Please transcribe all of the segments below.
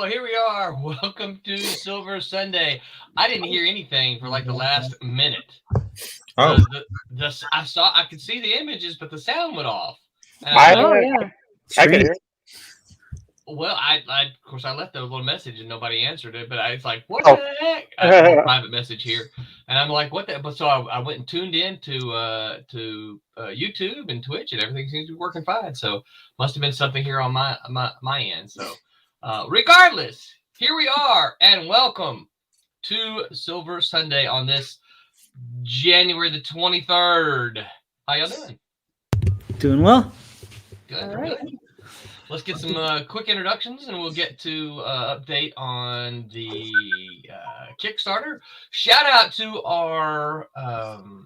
Well, here we are. Welcome to Silver Sunday. I didn't hear anything for like the last minute. Oh, I could see the images, but the sound went off. I can hear it. Well, of course, I left a little message and nobody answered it, but I was like, what Oh. the heck? I have a private message here. And I'm like, what the? But so I went and tuned in to YouTube and Twitch, and everything seems to be working fine. So must have been something here on my end. So regardless, here we are, and welcome to Silver Sunday on this January the 23rd. How y'all doing? Doing well. Good. All right. Let's get some quick introductions, and we'll get to update on the Kickstarter. Shout out to our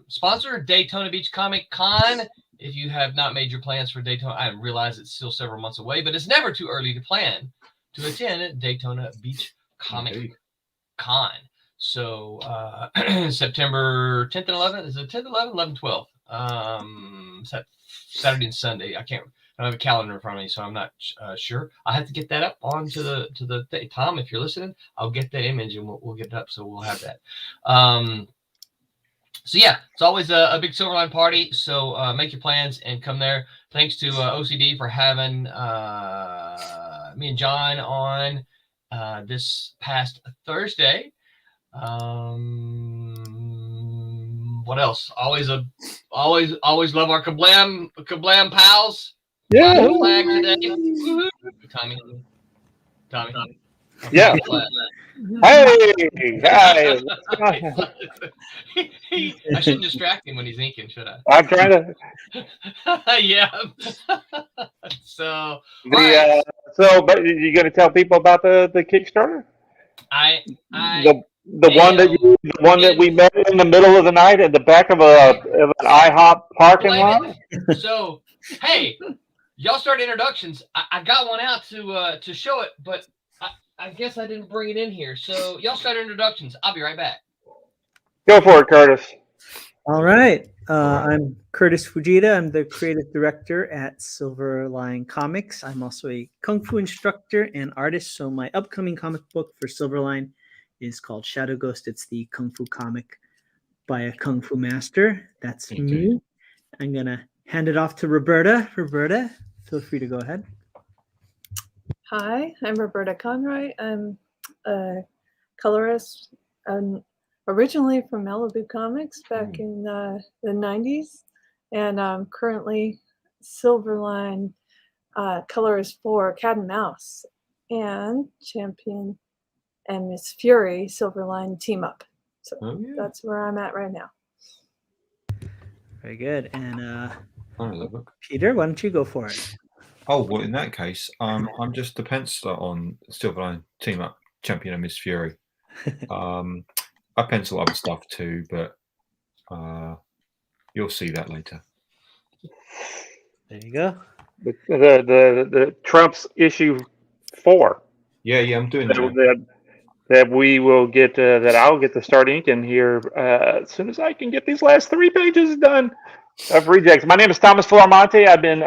sponsor, Daytona Beach Comic Con. If you have not made your plans for Daytona, I realize it's still several months away, but it's never too early to plan to attend Daytona Beach Comic Con. So September 10th and 11th. Is it 10th, 11th, 11th, 12th? Saturday and Sunday. I don't have a calendar in front of me, so I'm not sure. I have to get that up onto the thing. Tom, if you're listening, I'll get that image and we'll get it up, so we'll have that. So yeah, it's always a big Silverline party. So make your plans and come there. Thanks to OCD for having me and John on this past Thursday. What else? Always love our Kablam pals. Yeah. Flag today. Tommy. Yeah. Hey, guys. I shouldn't distract him when he's inking, should I? I'm trying to. Yeah. So. But you going to tell people about the Kickstarter? The one that we met in the middle of the night at the back of an IHOP parking lot. So, hey, y'all start introductions. I got one out to show it, but I guess I didn't bring it in here. So y'all start introductions. I'll be right back. Go for it, Curtis. All right. I'm Curtis Fujita. I'm the creative director at Silverline Comics. I'm also a Kung Fu instructor and artist. So my upcoming comic book for Silverline is called Shadow Ghost. It's the Kung Fu comic by a Kung Fu master. That's me. I'm going to hand it off to Roberta. Roberta, feel free to go ahead. Hi, I'm Roberta Conroy. I'm a colorist. I'm originally from Malibu Comics back in the 90s, and I'm currently Silverline colorist for Cat and Mouse and Champion and Miss Fury Silverline team up. So that's where I'm at right now. Very good. And Peter, why don't you go for it? Oh, well, in that case, I'm just the penciler on Silverline Team Up Champion and Miss Fury. I pencil other stuff too, but you'll see that later. There you go. The Trump's issue 4. Yeah, I'm doing that. That we will get. That I'll get to start inking here as soon as I can get these last 3 pages done of rejects. My name is Thomas Filarmonte. I've been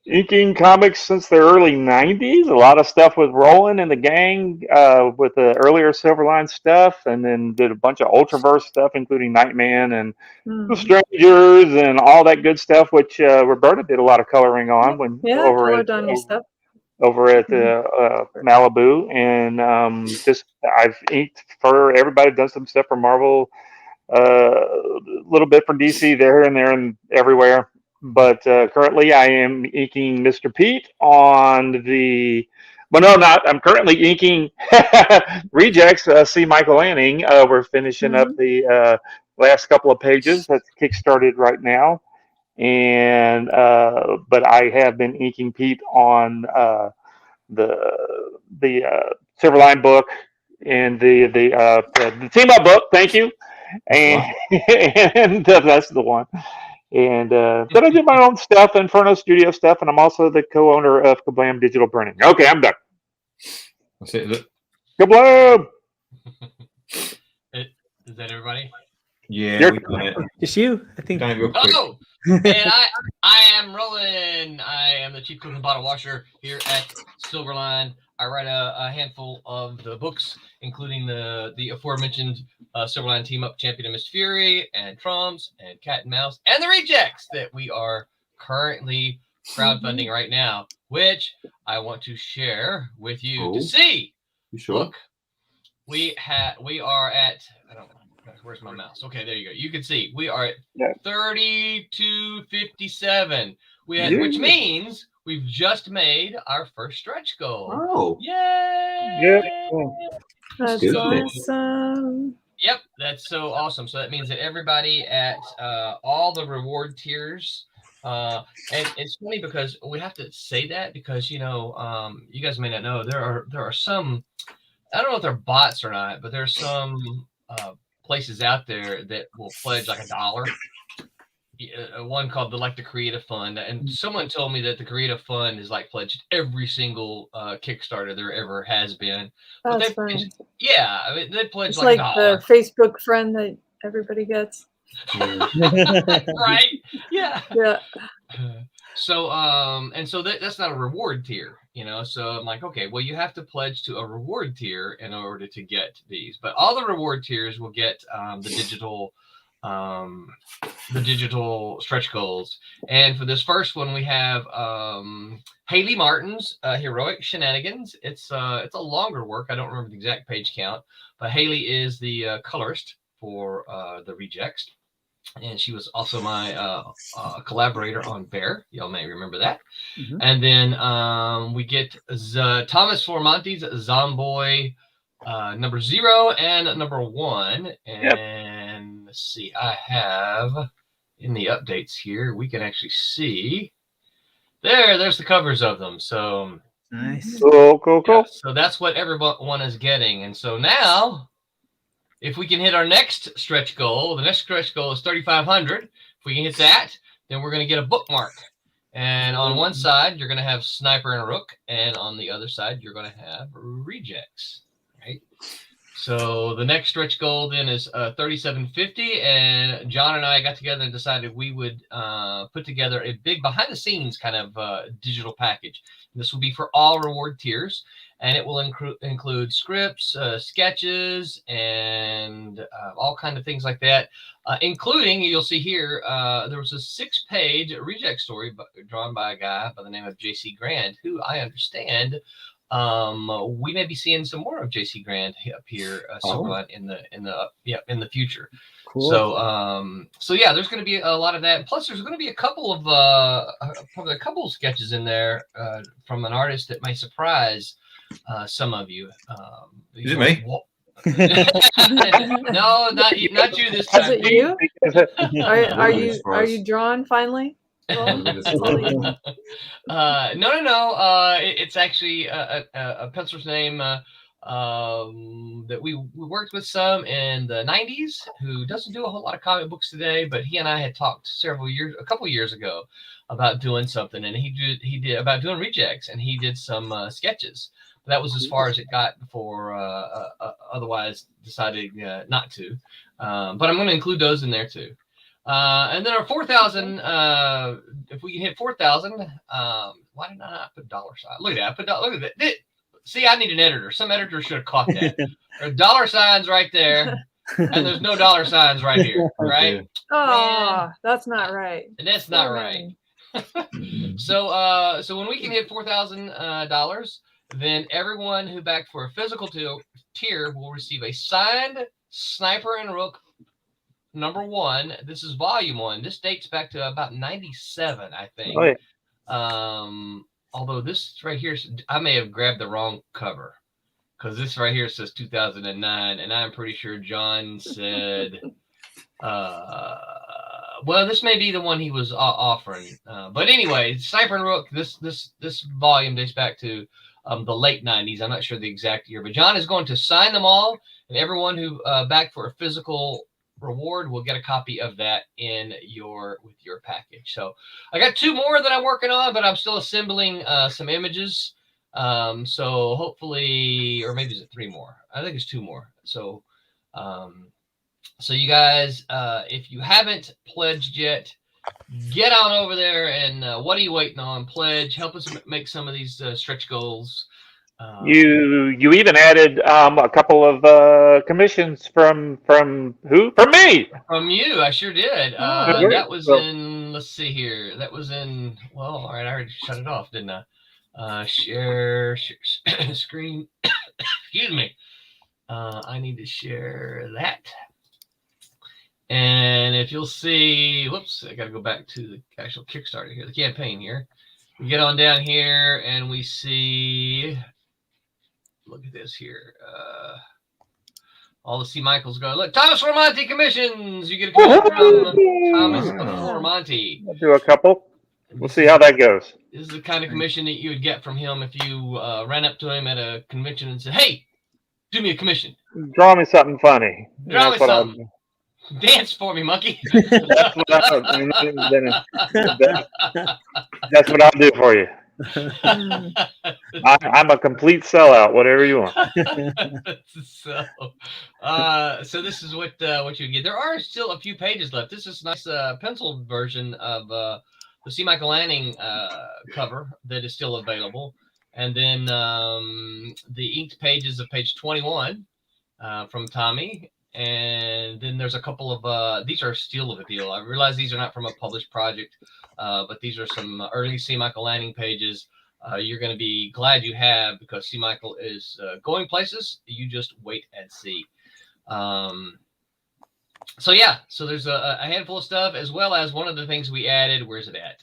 inking comics since the early 90s. A lot of stuff with Roland and the gang with the earlier Silverline stuff, and then did a bunch of Ultraverse stuff, including Nightman and The Strangers and all that good stuff, which Roberta did a lot of coloring on over at Malibu. And I've inked for everybody, done some stuff for Marvel, a little bit for DC there and everywhere. But currently I am inking Mr. Pete on the... Well, no, not. I'm currently inking Rejects, C. Michael Lanning. We're finishing up the last couple of pages. That's kickstarted right now. And but I have been inking Pete on the Silverline book and the team up book. Thank you. And, and that's the one. And then I do my own stuff, Inferno Studio stuff, and I'm also the co-owner of Kablam Digital Printing. Okay, I'm done. That's it. Kablam! Is that everybody? Yeah, we've done it. Just you, I think. Oh, And I am Roland. I am the chief cook and bottle washer here at Silverline. I write a handful of the books, including the aforementioned Silverline Team Up Champion of Miss Fury and Trumps and Cat and Mouse and the Rejects that we are currently crowdfunding right now, which I want to share with you to see. You sure? Look, we are at, I don't know. Where's my mouse? Okay, there you go. You can see we are at 3257. Which means we've just made our first stretch goal. Oh, yay! Yep. That's good. awesome. Yep, that's so awesome. So that means that everybody at all the reward tiers, and it's funny because we have to say that because you guys may not know there are some, I don't know if they're bots or not, but there's some places out there that will pledge like $1. One called the Creative Fund, and someone told me that the Creative Fund is like pledged every single Kickstarter there ever has been. That's funny. Yeah, I mean, they pledge It's like like $1. the Facebook friend that everybody gets. Right? Yeah. Yeah. So that's not a reward tier, so I'm like, okay, well, you have to pledge to a reward tier in order to get these, but all the reward tiers will get the digital stretch goals. And for this first one, we have Haley Martin's Heroic Shenanigans. It's a longer work. I don't remember the exact page count, but Haley is the colorist for the Rejects. And she was also my collaborator on Bear. Y'all may remember that. Mm-hmm. And then we get Thomas Formonti's Zomboy number 0 and number 1. And let's see, I have in the updates here, we can actually see there's the covers of them. So nice. Cool. Yeah, so that's what everyone is getting. And so now, if we can hit our next stretch goal, the next stretch goal is 3,500. If we can hit that, then we're going to get a bookmark. And on one side, you're going to have Sniper and Rook. And on the other side, you're going to have Rejects. Right? So the next stretch goal then is 3,750. And John and I got together and decided we would put together a big behind-the-scenes kind of digital package. And this will be for all reward tiers. And it will include scripts, sketches, and all kinds of things like that, including, you'll see here, there was a 6-page reject story drawn by a guy by the name of J.C. Grand, who I understand we may be seeing some more of J.C. Grand up here in the future. Cool. So yeah, there's going to be a lot of that. Plus, there's going to be a couple of probably a couple of sketches in there from an artist that may surprise some of you. Is it me? No, not you this time. Is it you? Are you drawn finally? No. It's actually a penciler's name that we worked with some in the 90s who doesn't do a whole lot of comic books today, but he and I had talked a couple years ago about doing something, and he did about doing Rejects, and he did some sketches. That was as far as it got before otherwise decided not to. But I'm going to include those in there too. And then our 4,000, if we can hit 4,000, why did I not put dollar sign? Look at that. Look at that. See, I need an editor. Some editor should have caught that. There are dollar signs right there, and there's no dollar signs right here, right? Oh, that's not right. And that's not right. So when we can hit $4,000, then everyone who backed for a physical tier will receive a signed Sniper and Rook number 1. This is volume 1. This dates back to about 97, I think. Oh, yeah. Although this right here, I may have grabbed the wrong cover because this right here says 2009, and I'm pretty sure John said, well, this may be the one he was offering. But anyway, Sniper and Rook, this volume dates back to the late 90s. I'm not sure the exact year, but John is going to sign them all, and everyone who backed for a physical reward will get a copy of that with your package. So I got 2 more that I'm working on, but I'm still assembling some images. So hopefully, or maybe is it 3 more? I think it's 2 more. So so you guys, if you haven't pledged yet, get on over there and what are you waiting on? Pledge, help us make some of these stretch goals. You even added a couple of commissions from who? From me. From you, I sure did. Oh, That was so- in, let's see here. That was in, well, all right, I already shut it off, didn't I? Share screen. Excuse me. I need to share that. And if you'll see, whoops, I got to go back to the actual Kickstarter here, the campaign here. We get on down here and we see, look at this here. All the C. Michaels go, look, Thomas Romanti commissions. You get a call from Thomas Romanti. I'll do a couple. We'll see how that goes. This is the kind of commission that you would get from him if you ran up to him at a convention and said, hey, do me a commission. Draw me something funny. Draw me That's what something. Dance for me, monkey. That's what that's what I'll do for you. I'm a complete sellout. Whatever you want. So this is what you get. There are still a few pages left. This is a nice penciled version of the C. Michael Lanning cover that is still available, and then the inked pages of page 21 from Tommy. And then there's a couple of these are still of a deal. I realize these are not from a published project, but these are some early C. Michael Lanning pages. You're going to be glad you have, because C. Michael is going places. You just wait and see. So yeah, so there's a handful of stuff, as well as one of the things we added. Where's it at?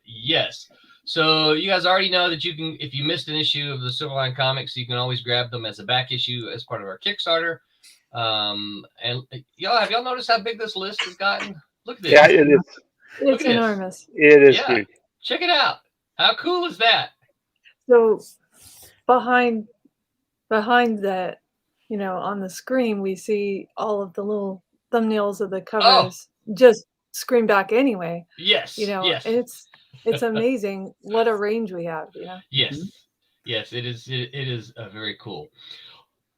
Yes. So you guys already know that you can, if you missed an issue of the Silverline Comics, you can always grab them as a back issue as part of our Kickstarter. And y'all, have y'all noticed how big this list has gotten? Look at this. Yeah, it is. It's enormous. It is Yeah. huge. Check it out. How cool is that? So behind that, on the screen, we see all of the little thumbnails of the covers just screen back anyway. Yes. Yes. And it's amazing what a range we have, Yes. Yes, it is. It is very cool.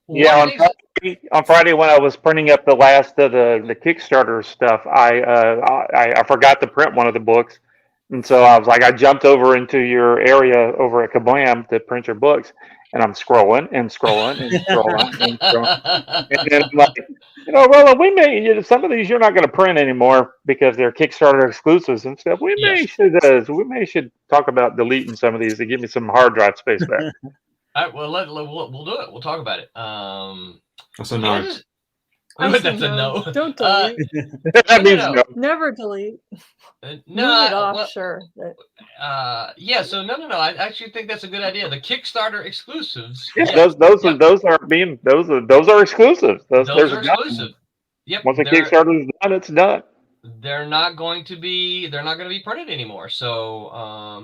Yeah, on Friday when I was printing up the last of the Kickstarter stuff, I forgot to print one of the books, and so I was like, I jumped over into your area over at Kablam to print your books, and I'm scrolling and scrolling and scrolling and scrolling, and then I'm like, Rolla, we may some of these you're not going to print anymore because they're Kickstarter exclusives and stuff. We may should talk about deleting some of these to give me some hard drive space back. All right, well, we'll do it. We'll talk about it. That's a no. That's a no. Don't delete. That means no. Never delete. No, Move it off, well, sure. Yeah. So no. I actually think that's a good idea. The Kickstarter exclusives. Yeah, those are exclusives. Those are exclusive. Yep. Once the Kickstarter is done, it's done. They're not going to be printed anymore. So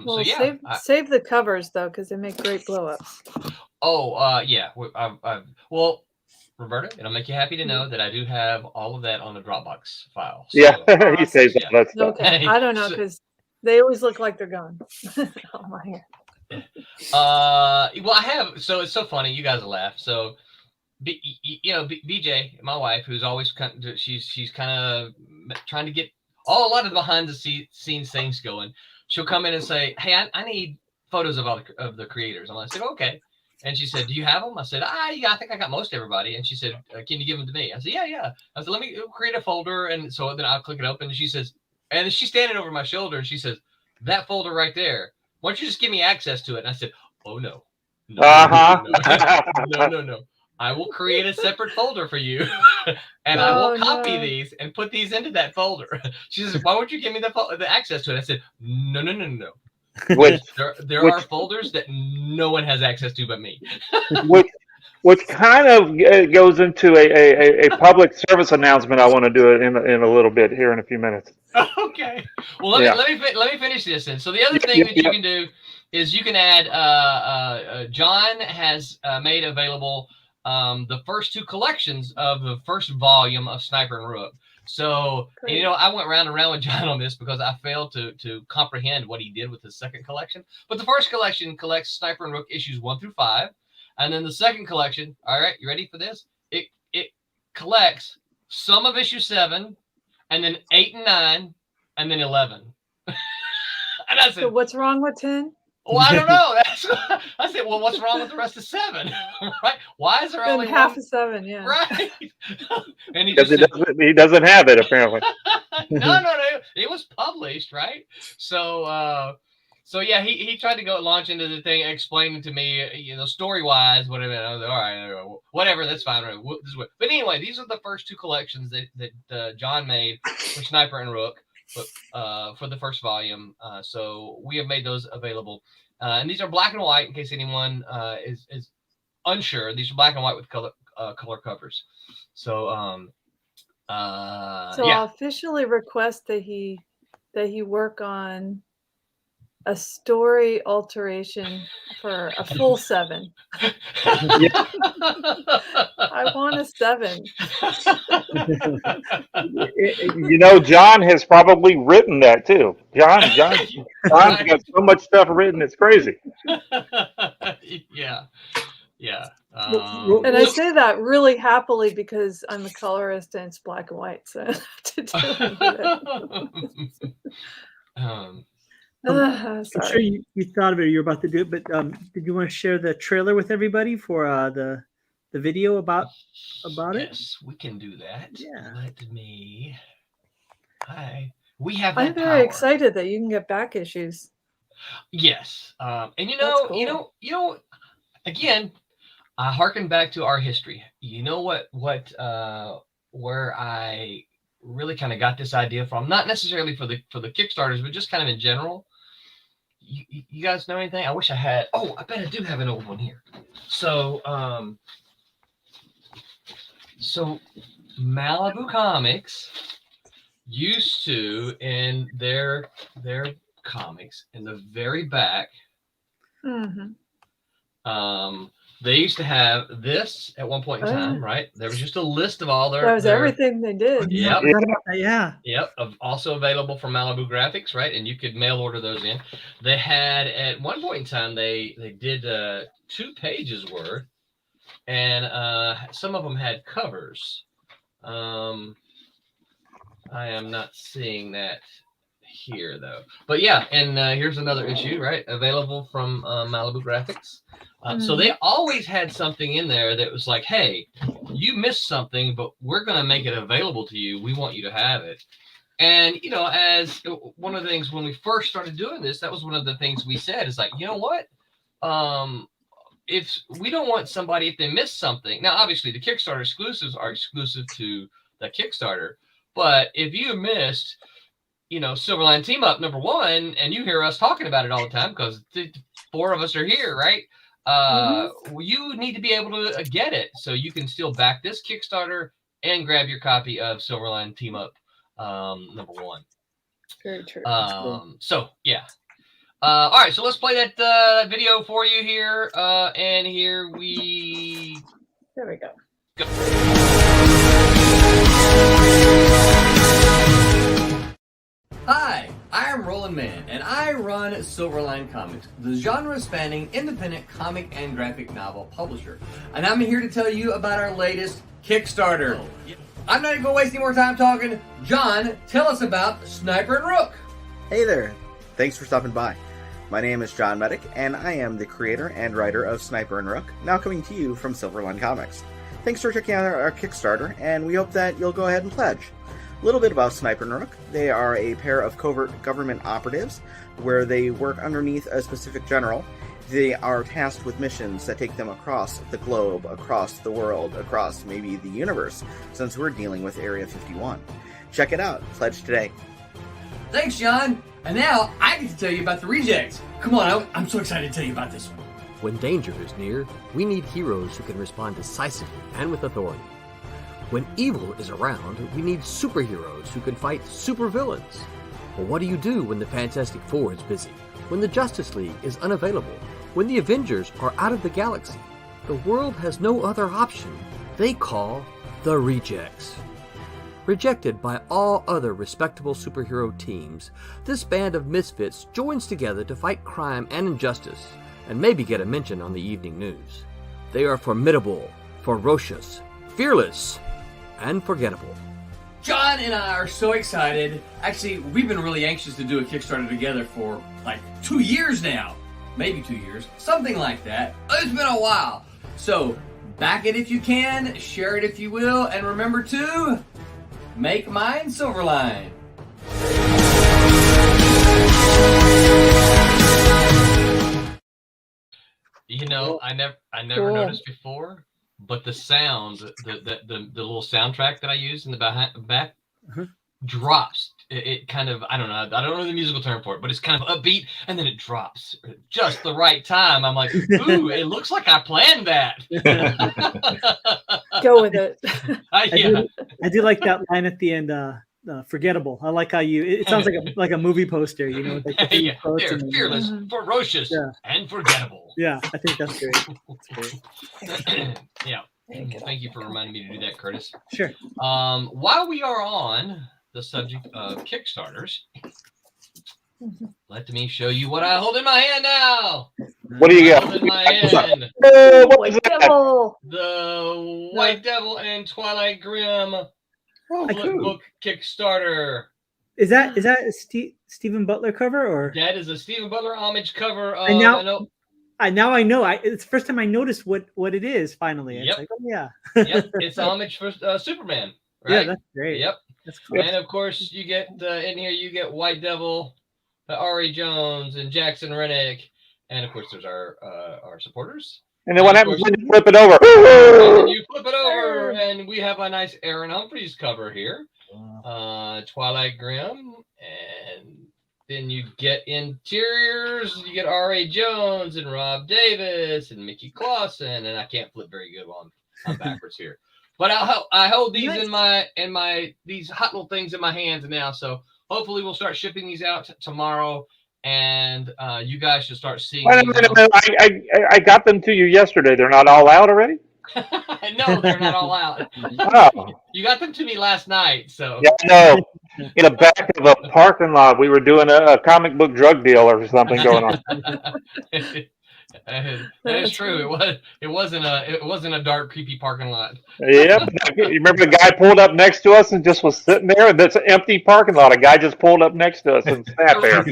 so yeah. Save the covers though, because they make great blow ups. Oh yeah. Well, Roberta, it'll make you happy to know that I do have all of that on the Dropbox file. So, yeah, he saves all that stuff. Okay, I don't know, because they always look like they're gone. Oh my God. Well, I have. So it's so funny. You guys will laugh. So, BJ, my wife, who's always she's kind of trying to get a lot of the behind the scenes things going. She'll come in and say, "Hey, I need photos of the creators." I'm like, "Okay." And she said, "Do you have them?" I said, yeah, I think I got most everybody. And she said, "Can you give them to me?" I said, "Yeah." I said, "Let me create a folder." And so then I'll click it open. And she says, and she's standing over my shoulder and she says, "That folder right there, why don't you just give me access to it?" And I said, "Oh, no. No. I will create a separate folder for you and I will copy these and put these into that folder." She says, "Why won't you give me the access to it?" I said, No. There are folders that no one has access to but me. which kind of goes into a public service announcement. I want to do it in a little bit here in a few minutes. Okay. Well, let me finish this then. So the other thing that you can do is you can add. John has made available the first two collections of the first volume of Sniper and Rook. So, and, I went round and round with John on this because I failed to comprehend what he did with his second collection. But the first collection collects Sniper and Rook issues 1 through 5. And then the second collection, all right, you ready for this? It collects some of issue 7, and then 8 and 9, and then 11. And I said, So what's wrong with 10? well, I don't know. I said, well, what's wrong with the rest of 7? Right? Why is there only And half one? of 7, yeah. Right. And he Because just said, he doesn't have it apparently. no. It was published, right? So, so yeah, he tried to go launch into the thing, explaining to me, story wise, whatever. I was like, all right, whatever, that's fine. But anyway, these are the first 2 collections that John made for Sniper and Rook, for the first volume. So we have made those available, and these are black and white. In case anyone is unsure, these are black and white with color covers. So So yeah. I'll officially request that he work on a story alteration for a full 7. I want a 7. John has probably written that too. John's got so much stuff written, it's crazy. Yeah. And I say that really happily because I'm a colorist and it's black and white, so I don't have to do it. I'm Sorry. sure you thought of it. You're about to do it, but did you want to share the trailer with everybody for the video about it? Yes, we can do that. Yeah. Let me. We have. I'm that very power. excited that you can get back issues. Yes, and That's cool. Again, I harken back to our history. You know what where I really kind of got this idea from? Not necessarily for the Kickstarters, but just kind of in general. You guys know anything? I wish I had. Oh, I bet I do have an old one here. So, Malibu Comics used to, in their comics, in the very back, they used to have this at one point in time, right? There was just a list of all their. That was everything they did. Yep. Yeah. Yep. Also available from Malibu Graphics, right? And you could mail order those in. They had at one point in time they did 2 pages worth, and some of them had covers. I am not seeing that here though. But yeah, and here's another issue, right? Available from Malibu Graphics. So they always had something in there that was like, hey, you missed something, but we're going to make it available to you. We want you to have it. And, as one of the things when we first started doing this, that was one of the things we said is like, you know what? If we don't want somebody, if they miss something, now, obviously the Kickstarter exclusives are exclusive to the Kickstarter, but if you missed, Silverline Team Up #1, and you hear us talking about it all the time because the 4 of us are here, right? You need to be able to get it so you can still back this Kickstarter and grab your copy of Silverline Team Up #1. Very true. So yeah. All right, so let's play that video for you here, and here we There we go. Hi, I am Roland Mann, and I run Silverline Comics, the genre-spanning independent comic and graphic novel publisher. And I'm here to tell you about our latest Kickstarter. I'm not even going to waste any more time talking. John, tell us about Sniper and Rook. Hey there. Thanks for stopping by. My name is John Medic, and I am the creator and writer of Sniper and Rook, now coming to you from Silverline Comics. Thanks for checking out our Kickstarter, and we hope that you'll go ahead and pledge. A little bit about Sniper and Rook. They are a pair of covert government operatives where they work underneath a specific general. They are tasked with missions that take them across the globe, across the world, across maybe the universe, since we're dealing with Area 51. Check it out. Pledge today. Thanks, John. And now I get to tell you about the rejects. Come on, I'm so excited to tell you about this one. When danger is near, we need heroes who can respond decisively and with authority. When evil is around, we need superheroes who can fight supervillains. But what do you do when the Fantastic Four is busy? When the Justice League is unavailable? When the Avengers are out of the galaxy? The world has no other option. They call the Rejects. Rejected by all other respectable superhero teams, this band of misfits joins together to fight crime and injustice, and maybe get a mention on the evening news. They are formidable, ferocious, fearless, and forgettable. John and I are so excited. Actually, we've been really anxious to do a Kickstarter together for like 2 years now. Maybe 2 years. Something like that. It's been a while. So, back it if you can, share it if you will, and remember to make mine Silverline. You know, I never noticed before, but the sound, the little soundtrack that I use in the back drops. It kind of, I don't know the musical term for it, but it's kind of upbeat, and then it drops just the right time. I'm like, ooh, it looks like I planned that. Go with it. I do like that line at the end. Forgettable. I like how it sounds like a movie poster, you know. Like they're fearless, ferocious, and forgettable. Yeah, I think that's great. That's great. Yeah. Thank you for reminding me to do that, Curtis. Sure. While we are on the subject of Kickstarters, let me show you what I hold in my hand now. What do you got? Hold in my hand. What is that? The White Devil and Twilight Grimm book Kickstarter. Is that a Stephen Butler cover, or that is a Stephen Butler homage cover? And now I know. It's the first time I noticed what it is. Finally, it's like, oh yeah. Yep, it's homage for Superman. Right? Yeah, that's great. Yep. That's cool. And of course, you get in here. You get White Devil, Ari Jones, and Jackson Rennick, and of course, there's our supporters. And then what happens when you flip it over? And you flip it over, and we have a nice Aaron Humphries cover here. Twilight Grimm, and then you get interiors. You get R.A. Jones and Rob Davis and Mickey Clausen, and I can't flip very good while I'm backwards here. But I hold these in my these hot little things in my hands now. So hopefully we'll start shipping these out tomorrow, and you guys should start seeing. Wait a minute, I got them to you yesterday. They're not all out already? No, they're not all out. Oh. You got them to me last night, so. Yeah, no. In the back of a parking lot, we were doing a comic book drug deal or something going on. That is true. It wasn't a dark, creepy parking lot. Yep. You remember the guy pulled up next to us and just was sitting there, and that's an empty parking lot. A guy just pulled up next to us and sat there. And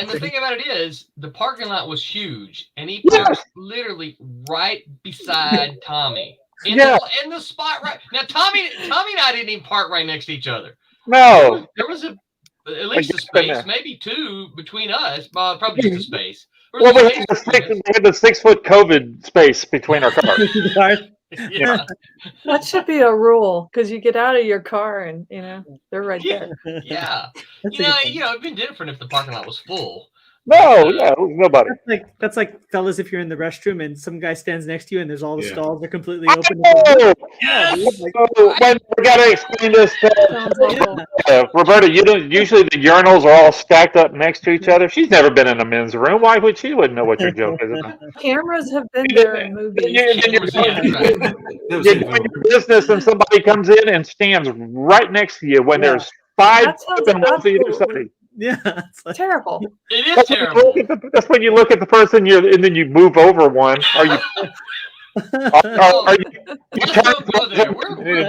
the thing about it is, the parking lot was huge, and he parked literally right beside Tommy in the spot right now. Tommy and I didn't even park right next to each other. No, there was at least a space, maybe two between us. Probably just a space. Well, we had the 6 foot COVID space between our cars. Yeah. That should be a rule, because you get out of your car and they're right there. Yeah. It'd been different if the parking lot was full. No, it was nobody. That's like fellas, if you're in the restroom and some guy stands next to you and there's all the stalls are completely open. When we gotta explain this to Roberta, usually the urinals are all stacked up next to each other. She's never been in a men's room. Why would she wouldn't know what your joke is about? Cameras have been there in movies. You're doing your business and somebody comes in and stands right next to you when there's 5 open ones either side. Yeah, it's terrible. It is terrible. That's when you look at the person, and then you move over one. Are you? Let's don't go there. We're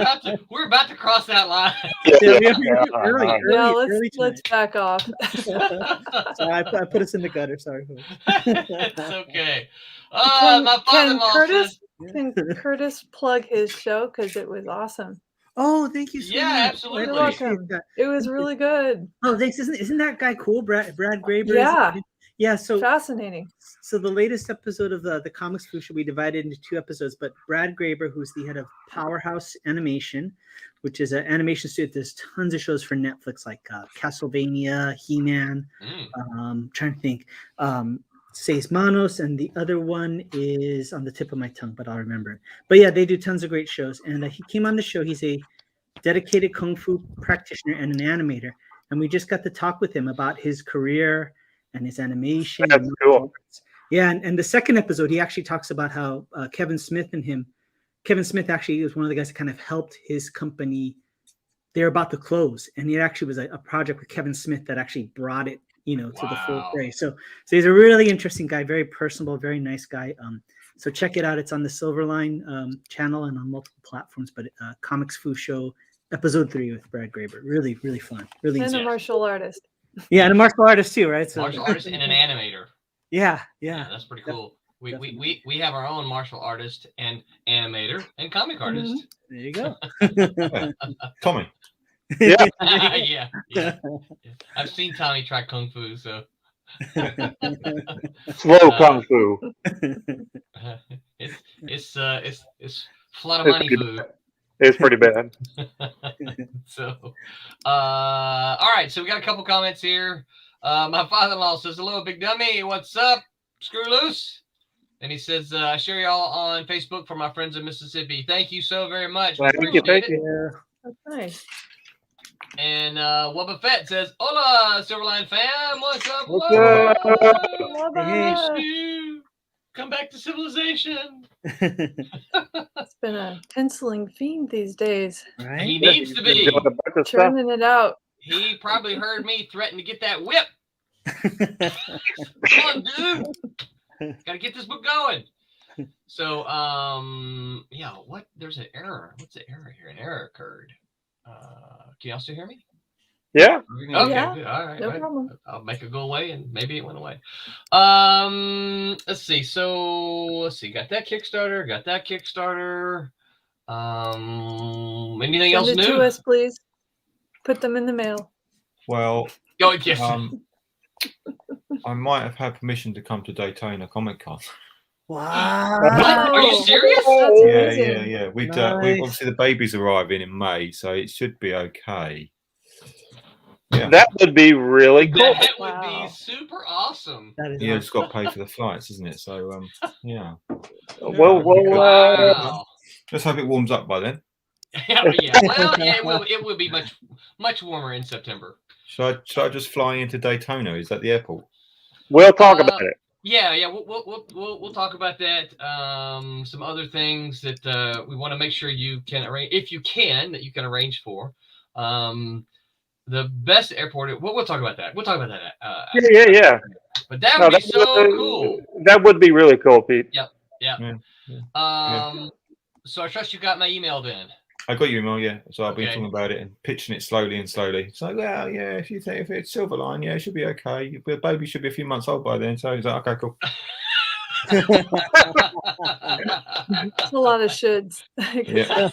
about to cross that line. Let's back off. Sorry, I put us in the gutter. Sorry. It's okay. My father-in-law Can Curtis plug his show, because it was awesome? Oh, thank you so much. Absolutely. You're welcome. It was really good. Oh, thanks. Isn't that guy cool, Brad Graber? Yeah. So fascinating. So the latest episode of the Comics Foo should be divided into 2 episodes. But Brad Graber, who's the head of Powerhouse Animation, which is an animation studio, there's tons of shows for Netflix, like Castlevania, He-Man. Trying to think. Seis Manos, and the other one is on the tip of my tongue, but I'll remember it. But yeah, they do tons of great shows. And he came on the show. He's a dedicated Kung Fu practitioner and an animator. And we just got to talk with him about his career and his animation. That's cool. Yeah, and the second episode, he actually talks about how Kevin Smith actually was one of the guys that kind of helped his company. They're about to close. And it actually was a project with Kevin Smith that actually brought it to the full play. So he's a really interesting guy, very personable, very nice guy. So check it out. It's on the Silverline channel and on multiple platforms, but Comics Foo Show Episode 3 with Brad Graber. Really, really fun. Really And a inspiring. martial artist. Yeah, and a martial artist too, right? So Martial artist and an animator. yeah. That's pretty cool. We have our own martial artist and animator and comic artist. There you go. Tommy. Yeah. Yeah. I've seen Tommy try kung fu, so Slow kung fu. it's a lot of money fu. It's pretty bad. So, all right. So we got a couple comments here. My father-in-law says, "Hello, big dummy. What's up? Screw loose." And he says, "I share y'all on Facebook for my friends in Mississippi. Thank you so very much. We Thank you. appreciate Thank it." you. That's nice. And Wubba Fett says, "Hola, Silverline fam. What's up? What's Wubba? up? Miss you. Come back to civilization." It's been a penciling fiend these days. Right? He needs to be. Doing a bunch of stuff. Churning it out. He probably heard me threaten to get that whip. Come on, dude. Gotta get this book going. So, yeah, what? There's an error. What's the error here? An error occurred. Can y'all still hear me? Yeah. Okay, Yeah, good. All right. no all right. problem. I'll make it go away, and maybe it went away. Let's see. So, let's see. Got that Kickstarter. Anything else Send it new? to us, please. Put them in the mail. Well, Oh, yes. I might have had permission to come to Daytona Comic Con. Wow. What? Are you serious? That's Yeah, amazing. yeah. We Nice. obviously the baby's arriving in May, so it should be okay. Yeah. That would be really cool. That would Wow. be super awesome. That is Yeah, awesome. it's got to pay for the flights, isn't it? So yeah. Well, Wow. Let's hope it warms up by then. Yeah. Well, yeah, it will be much warmer in September. Should I just fly into Daytona? Is that the airport? we'll talk about it. Yeah. We'll talk about that. Some other things that we want to make sure you can arrange, if you can, that you can arrange for. The best airport. We'll talk about that. We'll talk about that. Yeah. But that would be so cool. That would be really cool, Pete. Yeah. So I trust you got my email then. I got your email, yeah. So I've been Okay. talking about it and pitching it slowly. It's like, well, yeah, if it's Silverline, yeah, it should be okay. The baby should be a few months old by then. So he's like, okay, cool. It's a lot of shoulds. Yeah.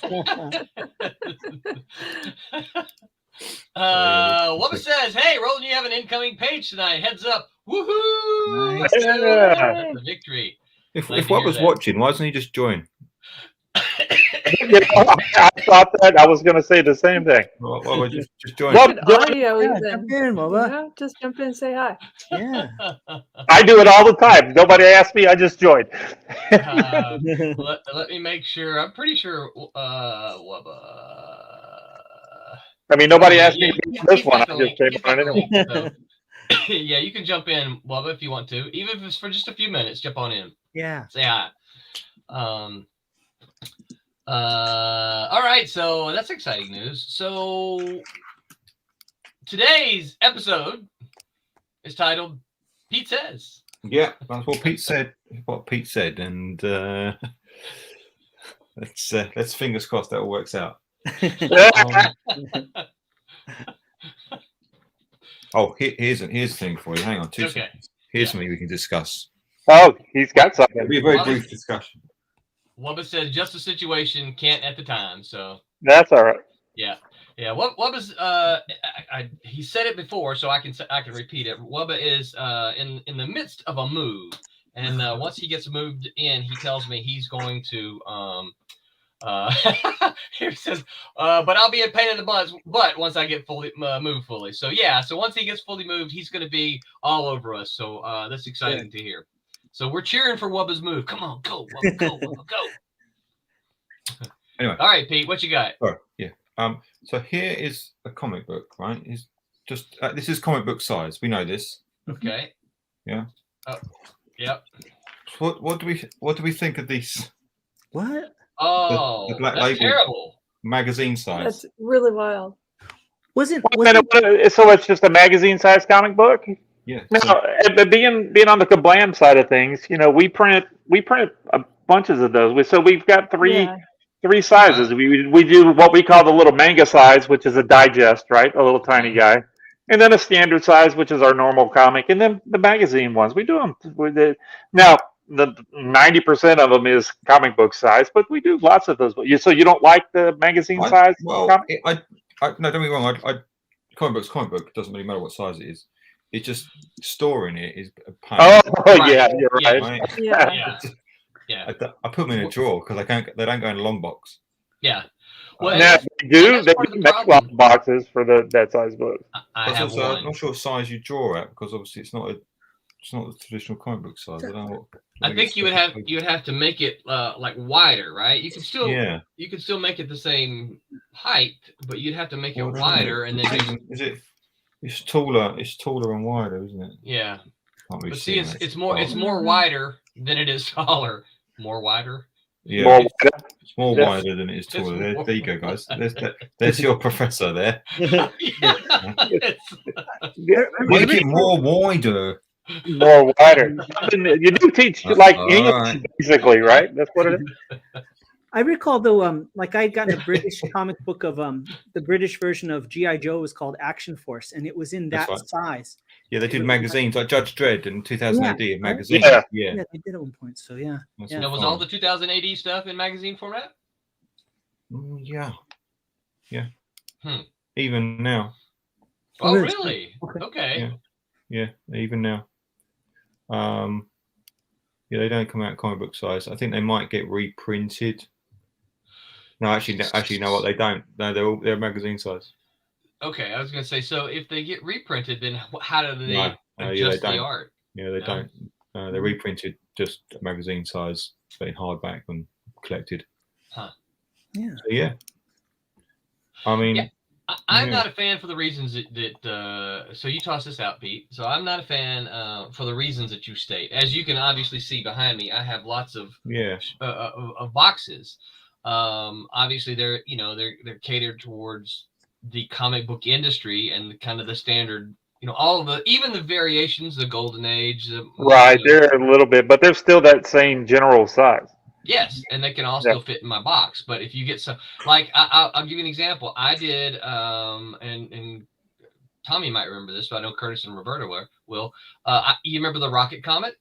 Wubba says, "Hey, Roland, you have an incoming page tonight. Heads up. Woohoo! Nice. Yeah. That's a victory." If Glad to Wub hear was that. watching, why doesn't he just join? I thought that. I was going to say the same thing. Why would you just join? Well, Good audio Yeah, even. jump in, You Bubba. know, just jump in and say hi. Yeah. I do it all the time. Nobody asks me. I just join. Let me make sure. I'm pretty sure Wubba. I mean, nobody asked me Yeah, to do this one. I definitely- just came on anyway. definitely. So, yeah, you can jump in, Wubba, if you want to. Even if it's for just a few minutes, jump on in. Yeah. Say hi. All right, so that's exciting news. So today's episode is titled Pete Says. Yeah, that's what Pete said. And let's fingers crossed that all works out. Here's the thing for you. Hang on, two Okay. seconds. Here's something we can discuss. Oh, he's got something. It'll be a very Well, brief discussion. Wubba says just a situation, can't at the time. So That's all right. yeah. Wubba's he said it before, so I can repeat it. Wubba is in the midst of a move, and once he gets moved in, he tells me he's going to he says, but I'll be a pain in the butt once I get fully moved fully. So yeah, so once he gets fully moved, he's going to be all over us. So that's exciting to hear. So we're cheering for Wubba's move. Come on, go, Wubba, go, Wubba, go. Anyway. All right, Pete, what you got? Oh, yeah. So here is a comic book, right? It's just this is comic book size. We know this. Okay. Yeah. Oh, yep. What do we think of these What? Oh, the Black that's Label terrible. magazine size? That's really wild. Wasn't So it's just a magazine-sized comic book. Yeah. Now, but being on the Kablam side of things, we print bunches of those. So we've got three Yeah. 3 sizes. We do what we call the little manga size, which is a digest, right? A little tiny guy. And then a standard size, which is our normal comic. And then the magazine ones. We do them. Now, the 90% of them is comic book size, but we do lots of those. So you don't like the magazine size? Well, comic? no, don't be wrong. Comic book. It doesn't really matter what size it is. It's just storing it is a pain. Oh, yeah, you're right. Yeah. Yeah. I put them in a drawer because they don't go in a long box. Yeah. Well, Now, they do part of the make problem. long boxes for that size book. I have Also, I'm one. not sure what size you draw at because obviously it's not the traditional comic book size. I don't know what. I think you would have to make it like wider, right? You can still make it the same height, but you'd have to make it wider and then it's taller and wider, isn't it? Yeah. Can't really But see, that. it's more wider than it is taller. More wider. Yeah, More it's more wider than it is taller. There you go, guys. There's your professor there. Make it more wider. More wider. You do teach like English, basically, right? That's what it is. I recall though, like I'd gotten a British comic book of the British version of G.I. Joe was called Action Force, and it was in that size. Yeah, they did magazines like Judge Dredd in 2000 AD. A magazine. Yeah, they did at one point. So yeah. Now, was all the 2000 AD stuff in magazine format? Yeah. Hmm. Even now. Oh, really? Okay. Yeah, even now. Yeah, they don't come out comic book size. I think they might get reprinted. No, actually, no, what they don't. No, they're magazine size. Okay, I was gonna say. So if they get reprinted, then how do they adjust the art? Yeah, they don't. They're reprinted just magazine size, but in hardback and collected. Huh. Yeah. So, yeah. I mean, I'm not a fan for the reasons that so you toss this out, Pete. So I'm not a fan for the reasons that you state. As you can obviously see behind me, I have lots of boxes. Obviously, they're catered towards the comic book industry and kind of the standard. All of even the variations, the Golden Age. Right, they're a little bit, but they're still that same general size. Yes, and they can all still fit in my box. But if you get some, like I'll give you an example. I did, and Tommy might remember this, but I know Curtis and Roberta will. You remember the Rocket comics?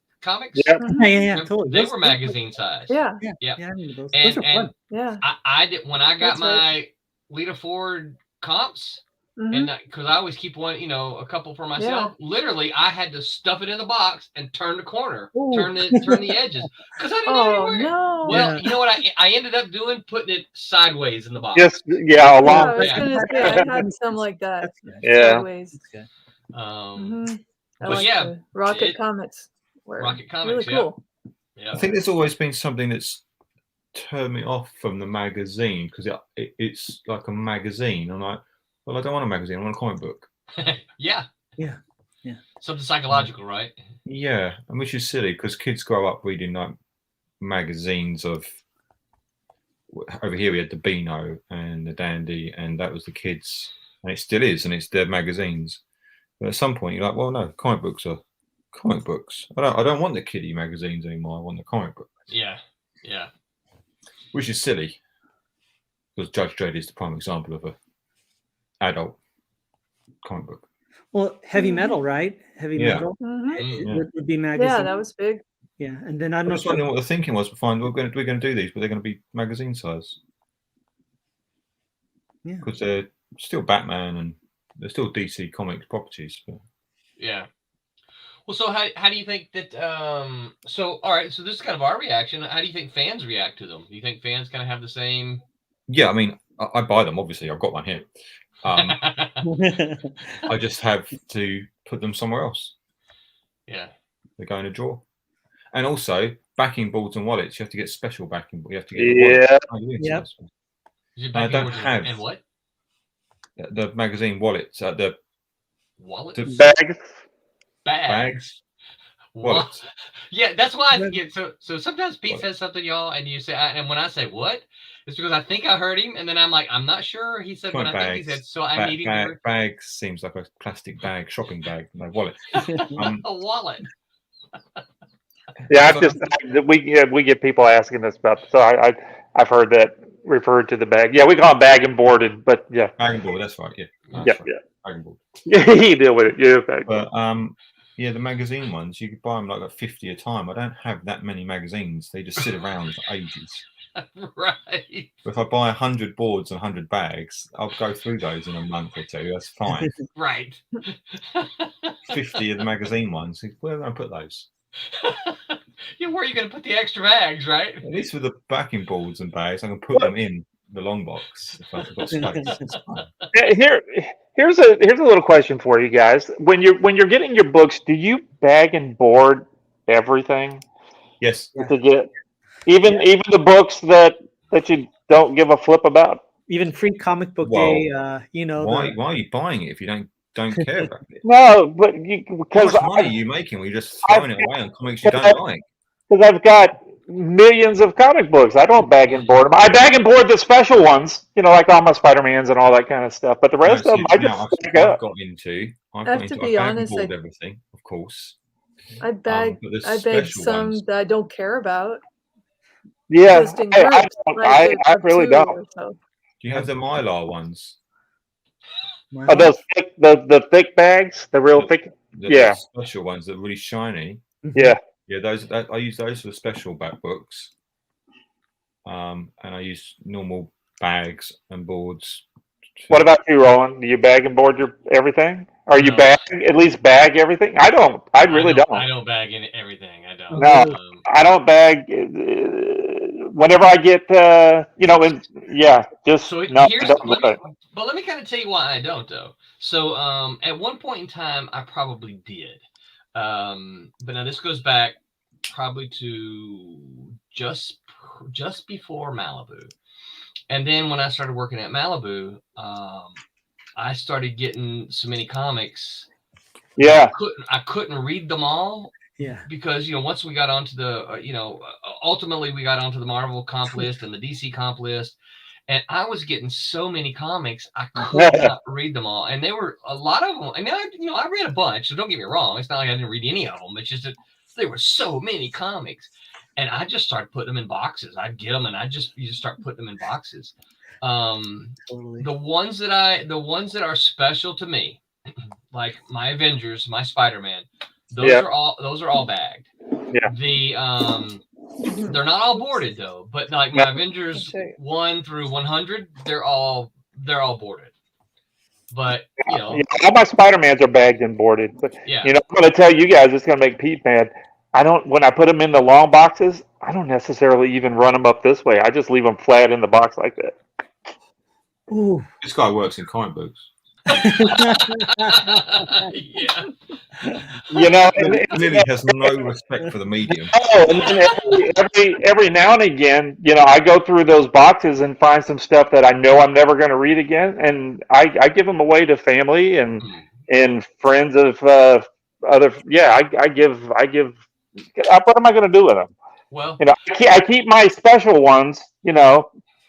Yeah, yeah, totally. They were magazine size. Yeah. I remember those. And, Those are fun. Yeah. I did when I got That's my Lita Ford comps. And because I always keep one, a couple for myself. Yeah. Literally, I had to stuff it in the box and turn the corner, turn the edges, because I didn't know anywhere. No. Well, you know what I ended up doing? Putting it sideways in the box. Just along. I was gonna say I had some like that. Yeah. Sideways. But yeah, Rocket Comics. Rocket Comics, really cool. Yeah. I think there's always been something that's turned me off from the magazine because it's like a magazine. I'm like, well, I don't want a magazine. I want a comic book. Yeah. Something psychological, right? Yeah, and which is silly because kids grow up reading like magazines of. Over here we had the Beano and the Dandy, and that was the kids, and it still is, and it's their magazines. But at some point, you're like, well, no, comic books are comic books. I don't want the kiddie magazines anymore. I want the comic books. Yeah. Which is silly because Judge Dredd is the prime example of a adult comic book. Well, heavy metal, right? Heavy metal would be magazine. Yeah, that was big. Yeah, and then I'm just wondering what the thinking was. We're going to do these, but they're going to be magazine size. Yeah, because they're still Batman and they're still DC Comics properties. But... Yeah. Well, so how do you think that? So all right, so this is kind of our reaction. How do you think fans react to them? Do you think fans kind of have the same? Yeah, I mean, I buy them. Obviously, I've got one here. I just have to put them somewhere else. Yeah, they go in a drawer. And also, backing boards and wallets, you have to get special backing. You have to get I don't have and what the magazine wallets. The wallet bags. Wallets. Yeah, that's why. So sometimes Pete says something, y'all, and you say, and when I say what, it's because I think I heard him, and then I'm like, I'm not sure. He said what I think he said, so I'm needing bags seems like a plastic bag, shopping bag, no wallet. A wallet. Yeah, we get people asking this about. So I've heard that referred to the bag. Yeah, we call it bag and boarded, but yeah, Bag and board, that's right. Yeah, that's yeah, right. Bag and board. yeah. You deal with it. Yeah, bag. But yeah, the magazine ones you could buy them like at 50 a time. I don't have that many magazines. They just sit around for ages. Right. If I buy 100 boards and 100 bags, I'll go through those in a month or two. That's fine. Right. 50 of the magazine ones. Where am I put those? Yeah, where are you going to put the extra bags, right? At least with the backing boards and bags, I can put them in the long box if I've got space. It's fine. Here's a little question for you guys. When you're getting your books, do you bag and board everything Yes. to get even the books that you don't give a flip about? Even free comic book Well, day, you know. Why are you buying it if you don't care about it? No, but How because much money are you making? We're just throwing it away on comics you don't like. I've got millions of comic books. I don't bag and board them. I bag and board the special ones, like all my Spider-Mans and all that kind of stuff. But the rest of them, I just pick I've up. got into. I have to be honest, board everything, of course. I bag but the some special that I don't care about. Yeah, Just in I groups, like I the really two don't. or so. Do you have the Mylar ones? Oh, those thick, the thick bags, the real thick. Yeah. The special ones that are really shiny. Yeah. Yeah, I use those for the special back books. And I use normal bags and boards. What about you, Roland? Do you bag and board your everything? Or you No. at least bag everything? I don't. I really don't. I don't bag in everything. I don't. No, I don't bag. Whenever I get, and yeah, just So no. here's, I don't do it. but let me kind of tell you why I don't, though. So at one point in time, I probably did. But now this goes back probably to just before Malibu. And then when I started working at Malibu, I started getting so many comics. Yeah. I couldn't read them all. Yeah. Because, once we got onto the, ultimately we got onto the Marvel comp list and the DC comp list. And I was getting so many comics, I could not read them all. And they were a lot of them. I mean, I read a bunch, so don't get me wrong. It's not like I didn't read any of them. It's just that there were so many comics. And I just started putting them in boxes. I'd get them and you just start putting them in boxes. Totally. The ones that are special to me, like my Avengers, my Spider-Man, those are all bagged. Yeah. They're not all boarded though, but like my Avengers 1 through 100, they're all boarded. But all my Spider-Mans are bagged and boarded. But yeah. I'm going to tell you guys, it's going to make Pete mad. When I put them in the long boxes, I don't necessarily even run them up this way. I just leave them flat in the box like that. Ooh. This guy works in comic books. Yeah. He has no respect for the medium. Oh, and then every now and again, I go through those boxes and find some stuff that I know I'm never going to read again, and I give them away to family and friends of other. Yeah, I give. What am I going to do with them? Well, I keep my special ones,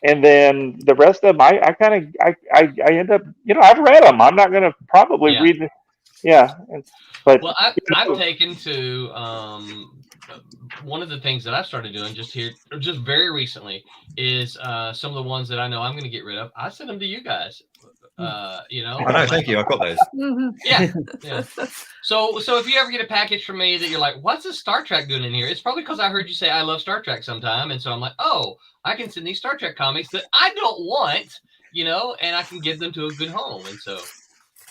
and then the rest of them, I end up, I've read them. I'm not going to probably read. But well, I've taken to one of the things that I started doing just very recently is some of the ones that I know I'm going to get rid of. I send them to you guys. I know, thank you. I've got those. Yeah. So if you ever get a package from me that you're like, what's this Star Trek doing in here? It's probably because I heard you say I love Star Trek sometime, and so I'm like, oh, I can send these Star Trek comics that I don't want, and I can give them to a good home, and so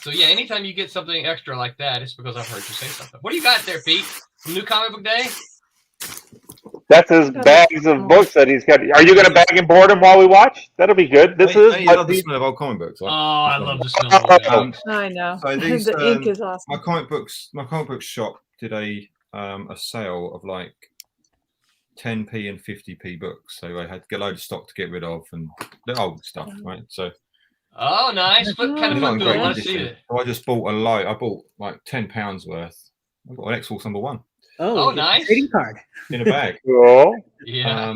yeah. Anytime you get something extra like that, it's because I've heard you say something. What do you got there, Pete? Some new comic book day? That's his bags of books that he's got. Are you going to bag and board them while we watch? That'll be good. I love the smell of old comic books. Oh, I love the smell of them. I know. So these, the ink is awesome. My comic book shop did a sale of like 10p and 50p books. So I had to get a load of stock to get rid of and the old stuff, right? So. Oh, nice. What kind of book do I want to see it? So I just bought a load. I bought like £10 worth. I got an X-Force #1. Oh, nice. Trading card. In a bag. Cool. Yeah.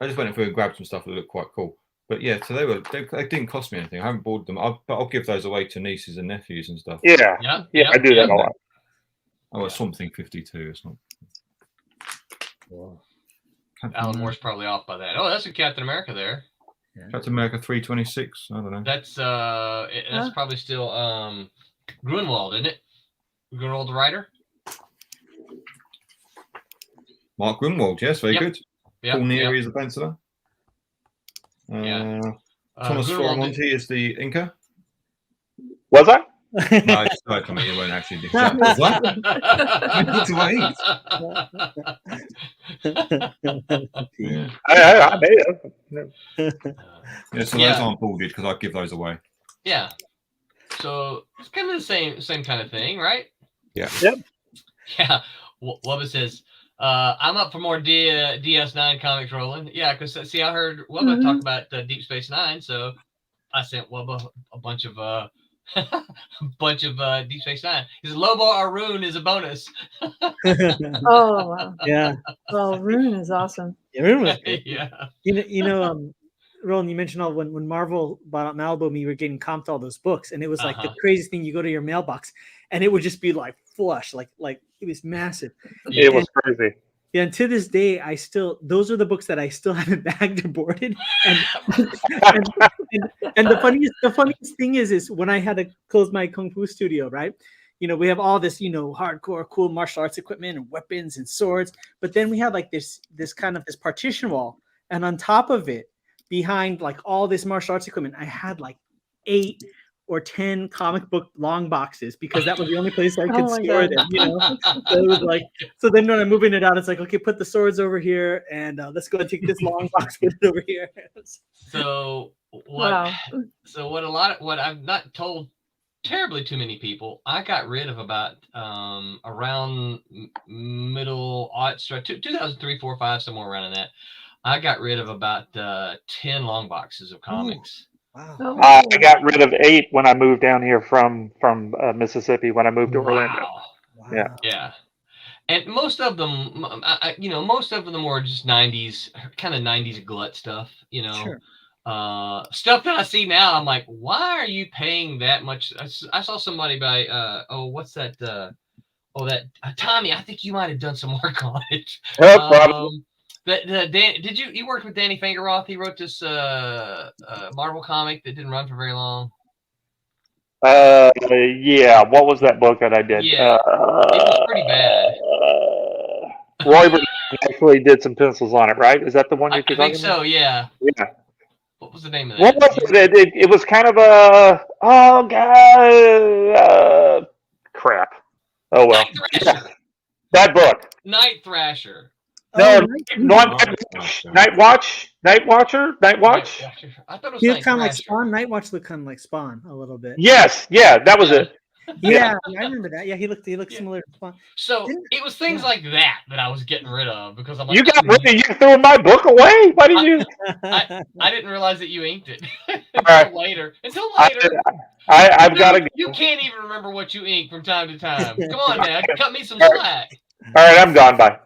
I just went through and grabbed some stuff that looked quite cool. But yeah, so they didn't cost me anything. I haven't bought them. But I'll give those away to nieces and nephews and stuff. Yeah. I do that a lot. I got something 52. It's not. Alan Moore's probably off by that. Oh, that's a Captain America there. Captain America 326. I don't know. That's probably still Grunwald, isn't it? Grunwald the writer. Mark Grunwald, yes, very good. Yeah, Paul Neary is the penciler. Thomas Faramonte is the inker. Was I? No, it's not coming. You won't actually do that. What? I made it. Yeah, so those aren't boarded because I give those away. Yeah. So it's kind of the same kind of thing, right? Yeah. Yep. Yeah. Wubba says, I'm up for more DS9 comics rolling. Yeah, because see, I heard Wubba talk about Deep Space Nine, so I sent Wubba a bunch of Deep Space Nine. He said Lobo or Rune is a bonus. Oh wow. Yeah. Well, Rune is awesome. Yeah, Rune was good. Yeah. Roland, you mentioned when Marvel bought out Malibu, we were getting comped all those books, and it was like the craziest thing. You go to your mailbox, and it would just be like flush, like it was massive. It was crazy. Yeah, and to this day, those are the books that I still haven't bagged or boarded. And the funniest thing is when I had to close my Kung Fu studio, right? We have all this, hardcore cool martial arts equipment and weapons and swords, but then we have like this kind of this partition wall, and on top of it, behind like all this martial arts equipment, I had like 8 or 10 comic book long boxes because that was the only place I could store them. So it was like, so then when I'm moving it out, it's like, okay, put the swords over here, and let's go and take this long box, put it over here. So what? Wow. So what I've not told terribly too many people, I got rid of about around middle 2003, 4, 5, somewhere around in that. I got rid of about 10 long boxes of comics. Wow. I got rid of 8 when I moved down here from Mississippi when I moved to Orlando. Wow. Yeah. And most of them, most of them were just 90s, kind of 90s glut stuff, Sure. Stuff that I see now. I'm like, why are you paying that much? I saw somebody buy, what's that? That Tommy, I think you might have done some work on it. Oh, probably. Did you worked with Danny Fingeroth? He wrote this Marvel comic that didn't run for very long. Yeah. What was that book that I did? Yeah, it was pretty bad. Roy actually did some pencils on it, right? Is that the one you're talking about? I think so. Yeah. Yeah. What was the name of What that? was it? It was kind of crap. Oh well. That book. Night Thrasher. No, Night Watch. I thought it was He Night looked kind of like Thrasher. Spawn. Night Watch looked kind of like Spawn a little bit. Yes, yeah, that was it. Yeah, I remember that. Yeah, he looked similar to Spawn. So it was things like that I was getting rid of because I'm like, You got rid of you threw my book away? Why did you? I didn't realize that you inked it right. until later. I've got to. You can't even remember what you ink from time to time. Come on now, cut me some slack. All right, I'm gone. Bye.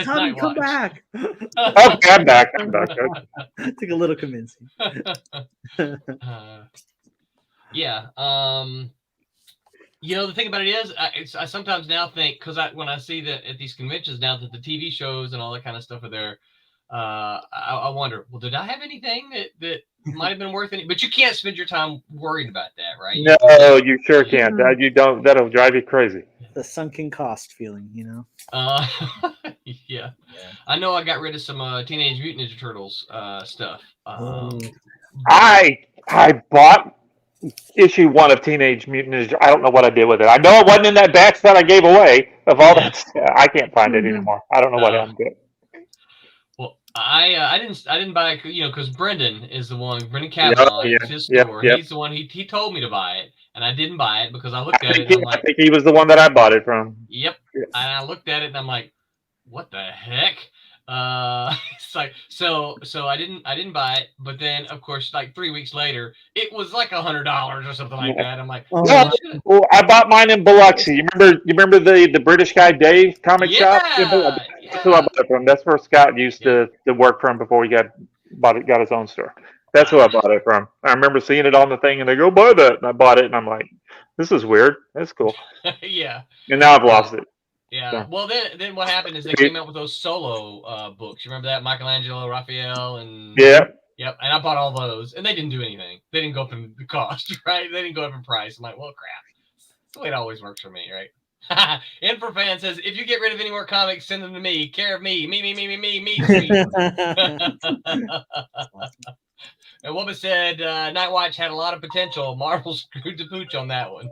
Tommy, come back. Okay, I'm back. Took a little convincing. Yeah. The thing about it is, I sometimes now think, because when I see that at these conventions now that the TV shows and all that kind of stuff are there, I wonder, well, did I have anything that might have been worth any? But you can't spend your time worried about that, right? No, you sure can't. You don't. That'll drive you crazy. The sunken cost feeling, Yeah. I know I got rid of some Teenage Mutant Ninja Turtles stuff. I bought issue 1 of Teenage Mutant Ninja. I don't know what I did with it. I know it wasn't in that batch that I gave away of all that stuff. I can't find it anymore. I don't know what happened to it. Well, I didn't buy it, because Brendan is the one. Brendan Kavanaugh is his store. Yep. He's the one. He told me to buy it, and I didn't buy it because I looked at it. And I'm like, I think he was the one that I bought it from. Yep. Yes. And I looked at it and I'm like, what the heck? It's like so I didn't buy it, but then of course like 3 weeks later it was like $100 or something like that. I'm like, well, I bought mine in Biloxi. You remember the British guy Dave comic shop? That's who I bought it from. That's where Scott used to work from before he got his own store. That's who I bought it from. I remember seeing it on the thing and they go, buy that, and I bought it and I'm like, this is weird. That's cool. Yeah. And now I've lost it. Yeah. So- Well, then what happened is they came out with those solo books. You remember that? Michelangelo, Raphael, and Yeah. Yep. And I bought all those, and they didn't do anything. They didn't go up in the cost, right? They didn't go up in price. I'm like, well, crap. That's the way it always works for me, right? Infrafan says, if you get rid of any more comics, send them to me. Care of me. Me, sweet. And Wubba said, Night Watch had a lot of potential. Marvel screwed the pooch on that one.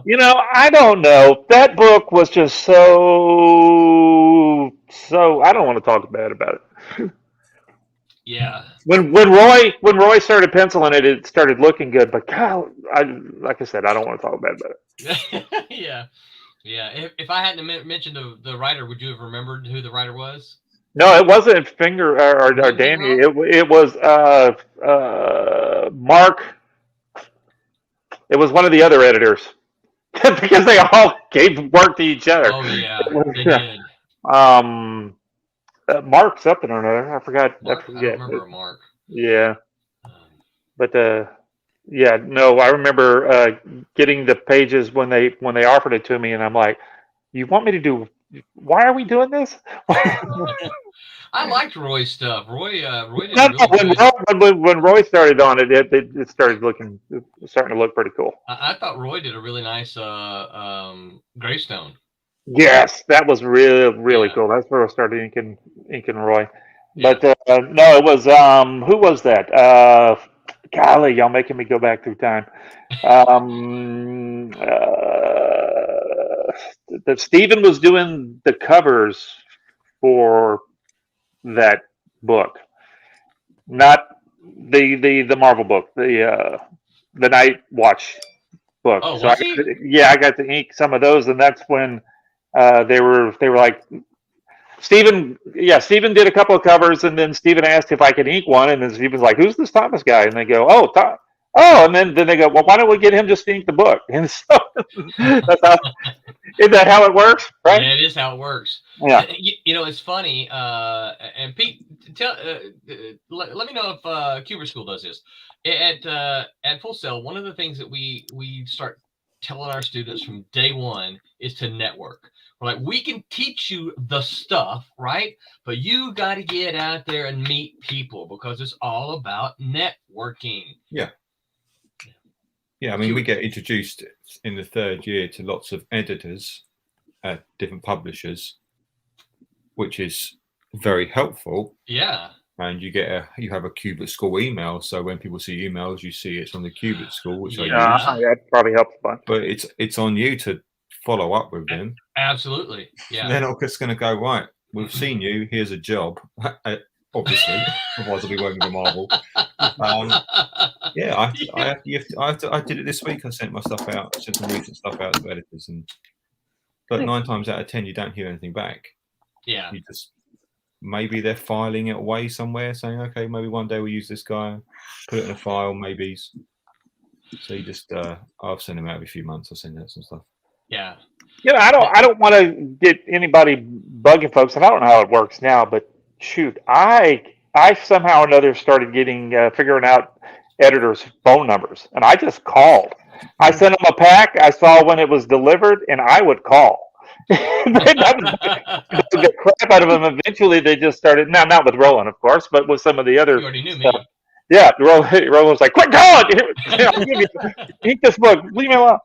You know, I don't know. That book was just so. I don't want to talk bad about it. Yeah. When Roy started penciling it, it started looking good. But God, like I said, I don't want to talk bad about it. Yeah. Yeah. If I hadn't mentioned the writer, would you have remembered who the writer was? No, it wasn't Finger or Danny. It was Mark. It was one of the other editors because they all gave work to each other. Oh yeah, they did. Mark something or another. I forgot. Mark? I forget. I don't remember a Mark. Yeah, but yeah, no, I remember getting the pages when they offered it to me, and I'm like, "You want me to do? Why are we doing this?" I liked Roy's stuff. Roy did really good. When Roy started on it, it started starting to look pretty cool. I thought Roy did a really nice gravestone. Yes, that was really Yeah. cool. That's where I started inking Roy. Yeah. But no, it was who was that? Golly, y'all making me go back through time. Stephen was doing the covers for that book, not the Marvel book, the Night Watch book. Oh, so was I got to ink some of those, and that's when they were like Stephen did a couple of covers, and then Stephen asked if I could ink one, and then Stephen's like, "Who's this Thomas guy?" And they go, "Oh, and then they go, "Well, why don't we get him just to ink the book?" And so isn't that how it works, right? Yeah, it is how it works. Yeah. You know, it's funny. And Pete, let me know if Cuber School does this. At Full Sail, one of the things that we start telling our students from day one is to network. We're like, we can teach you the stuff, right? But you got to get out there and meet people because it's all about networking. Yeah. Yeah, I mean, we get introduced in the third year to lots of editors at different publishers, which is very helpful. Yeah. And you have a Cubit School email, so when people see emails, you see it's on the Cubit School, which I use. That probably helps a bunch. But it's on you to follow up with them. Absolutely. Yeah. They're not just going to go, right, we've seen you. Here's a job. Obviously, otherwise I'll be working with Marvel. Yeah, I did it this week. I sent my stuff out, sent some recent stuff out to editors, but 9 times out of 10, you don't hear anything back. Yeah. You just maybe they're filing it away somewhere, saying, okay, maybe one day we'll use this guy, put it in a file, maybe. So you just I'll send them out every few months. I'll send out some stuff. Yeah. You know, I don't want to get anybody bugging folks, and I don't know how it works now, but shoot, I somehow or another started getting figuring out editors' phone numbers, and I just called. I sent them a pack. I saw when it was delivered, and I would call. The crap out of them. Eventually, they just started. Now, not with Roland, of course, but with some of the other. You already knew stuff. me. Yeah, Roland was like, "Quit calling! I'll give you, ink this book. Leave me alone."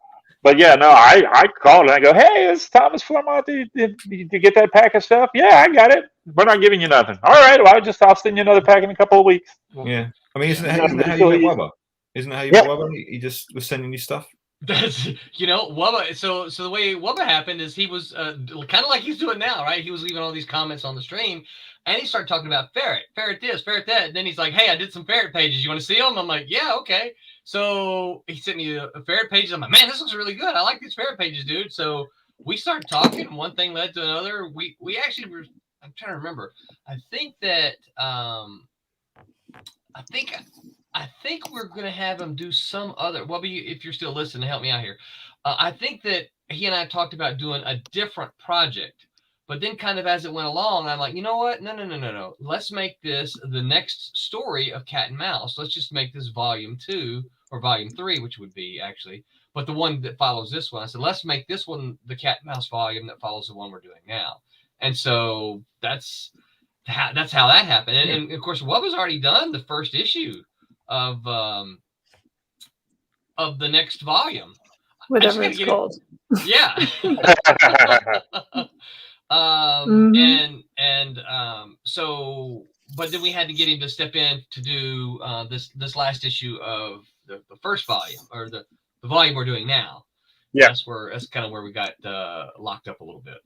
But yeah, no, I called and I go, "Hey, it's Thomas Flemont. Did you get that pack of stuff?" "Yeah, I got it. We're not giving you nothing." "All right, well, I'll send you another pack in a couple of weeks." Yeah, I mean, isn't that how you met Wubba? Isn't that how you met Wubba? He just was sending you stuff. That's Wubba. So the way Wubba happened is he was kind of like he's doing now, right? He was leaving all these comments on the stream, and he started talking about ferret this, ferret that. And then he's like, "Hey, I did some ferret pages. You want to see them?" I'm like, "Yeah, okay." So he sent me a ferret pages. I'm like, "Man, this looks really good. I like these ferret pages, dude." So we started talking. One thing led to another. We actually were. I'm trying to remember. I think that I think we're going to have him do some other. Wubby, if you're still listening, help me out here. I think that he and I talked about doing a different project, but then kind of as it went along, I'm like, you know what? No. Let's make this the next story of Cat and Mouse. Let's just make this volume 2 or volume 3, which would be actually, but the one that follows this one. I said, let's make this one the cat and mouse volume that follows the one we're doing now. And so that's how that happened. And of course, Wubba's already done the first issue of the next volume. Whatever it's called. Yeah. So, but then we had to get him to step in to do this last issue of the first volume, or the volume we're doing now. Yeah, that's kind of where we got locked up a little bit.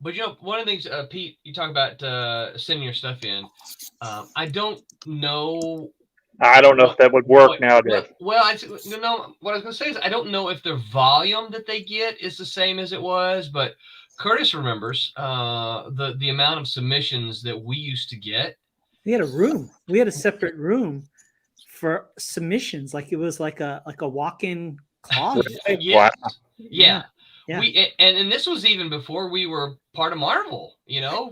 But one of the things, Pete, you talk about sending your stuff in. I don't know. I don't know if that would work nowadays. Well, what I was going to say is I don't know if their volume that they get is the same as it was, but Curtis remembers the amount of submissions that we used to get. We had a room. We had a separate room for submissions. Like it was like a walk-in closet. Yes. Wow. Yeah. Yeah. And this was even before we were part of Marvel, Yeah.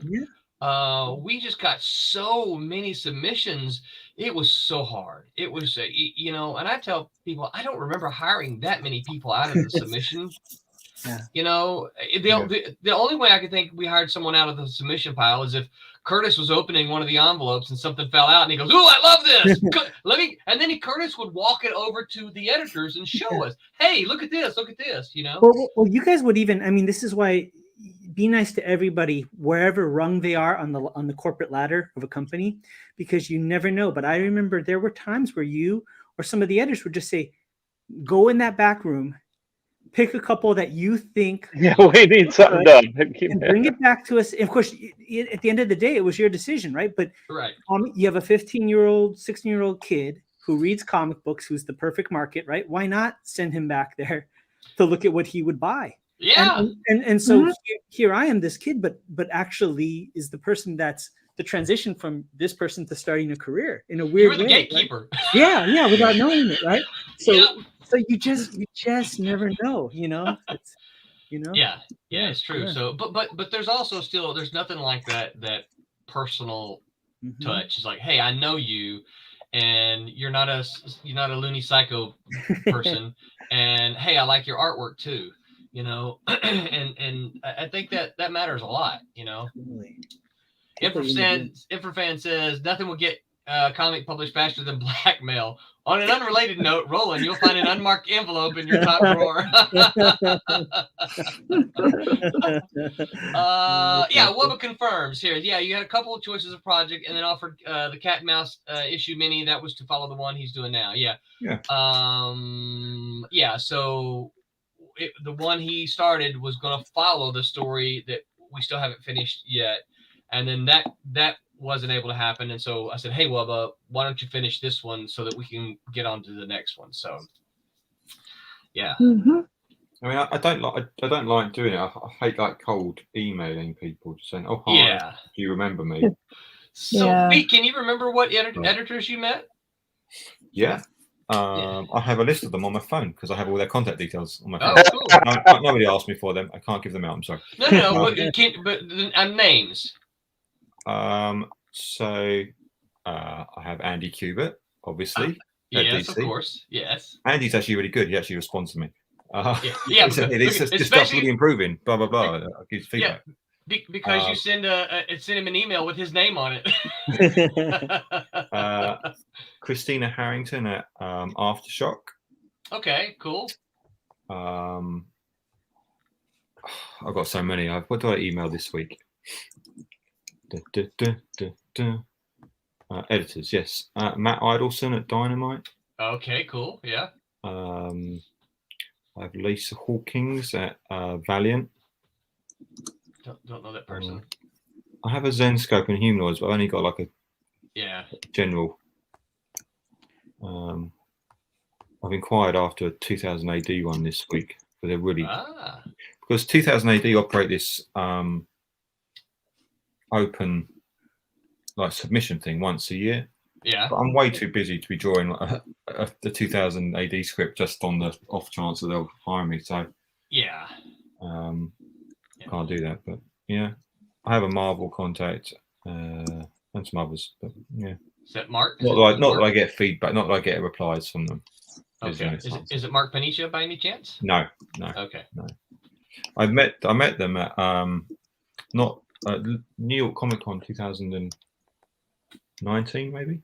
We just got so many submissions. It was so hard. It was, and I tell people, I don't remember hiring that many people out of the submission. Yeah. The only way I could think we hired someone out of the submission pile is if Curtis was opening one of the envelopes and something fell out and he goes, "Ooh, I love this. And then Curtis would walk it over to the editors and show us, "Hey, look at this, Well, you guys would even, I mean, this is why be nice to everybody wherever rung they are on the corporate ladder of a company, because you never know. But I remember there were times where you or some of the editors would just say, go in that back room, pick a couple that you think we need something done, and bring it back to us. And of course, at the end of the day, it was your decision, right? But right. You have a 15-year-old, 16-year-old kid who reads comic books, who's the perfect market, right? Why not send him back there to look at what he would buy? Yeah. And so here I am, this kid, but actually is the person that's the transition from this person to starting a career in a weird way. You were the gatekeeper. Right? Yeah, without knowing it, right? So you just never know, Yeah, it's true. Yeah. So, but there's also there's nothing like that personal touch. It's like, hey, I know you, and you're not a loony psycho person, and hey, I like your artwork too. And I think that matters a lot. Infrafan says nothing will get comic published faster than blackmail. On an unrelated note, Roland, you'll find an unmarked envelope in your top drawer. Wubba confirms here. Yeah, you had a couple of choices of project and then offered the Cat and Mouse issue mini. That was to follow the one he's doing now. Yeah. So the one he started was going to follow the story that we still haven't finished yet. And then that wasn't able to happen. And so I said, hey, Wubba, why don't you finish this one so that we can get on to the next one? So, yeah. I mean, I don't like doing it. I hate like cold emailing people, just saying, "Oh, hi, do you remember me?" So, Pete, can you remember what editors you met? Yeah. I have a list of them on my phone because I have all their contact details on my phone. Oh, cool. Nobody asked me for them. I can't give them out. I'm sorry. No. But names. So I have Andy Kubert, obviously. Yes, DC. of course. Yes. Andy's actually really good. He actually responds to me. This stuff's really improving. Blah blah blah. I give feedback. Because you send him an email with his name on it. Christina Harrington at Aftershock. Okay, cool. I've got so many. What do I email this week? Editors, yes. Matt Idelson at Dynamite. Okay, cool. Yeah. I have Lisa Hawkins at Valiant. Don't know that person. I have a Zenscope and Humanoids, but I only got like a general. I've inquired after a 2000 AD one this week, but they're really because 2000 AD operate this open like submission thing once a year. Yeah, but I'm way too busy to be drawing the 2000 AD script just on the off chance that they'll hire me. So can't do that. But yeah, I have a Marvel contact and some others. But yeah. Is that Mark? Not that I get feedback, not that I get replies from them. Okay. Is it Mark Panicia by any chance? No. Okay. No. I met them at New York Comic Con 2019, maybe.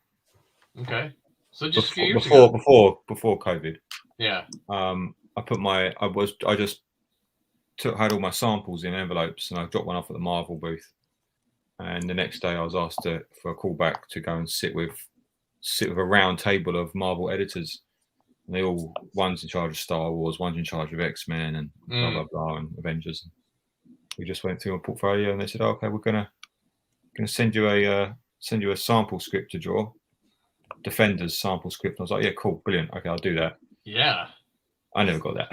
Okay. So just a few years before ago. before COVID. Yeah. I just had all my samples in envelopes and I dropped one off at the Marvel booth. And the next day I was asked for a call back to go and sit with a round table of Marvel editors. And they all, one's in charge of Star Wars, one's in charge of X-Men and blah blah blah and Avengers. We just went through a portfolio and they said, okay, we're gonna send you a sample script to draw. Defenders sample script. I was like, yeah, cool, brilliant. Okay, I'll do that. Yeah. I never got that.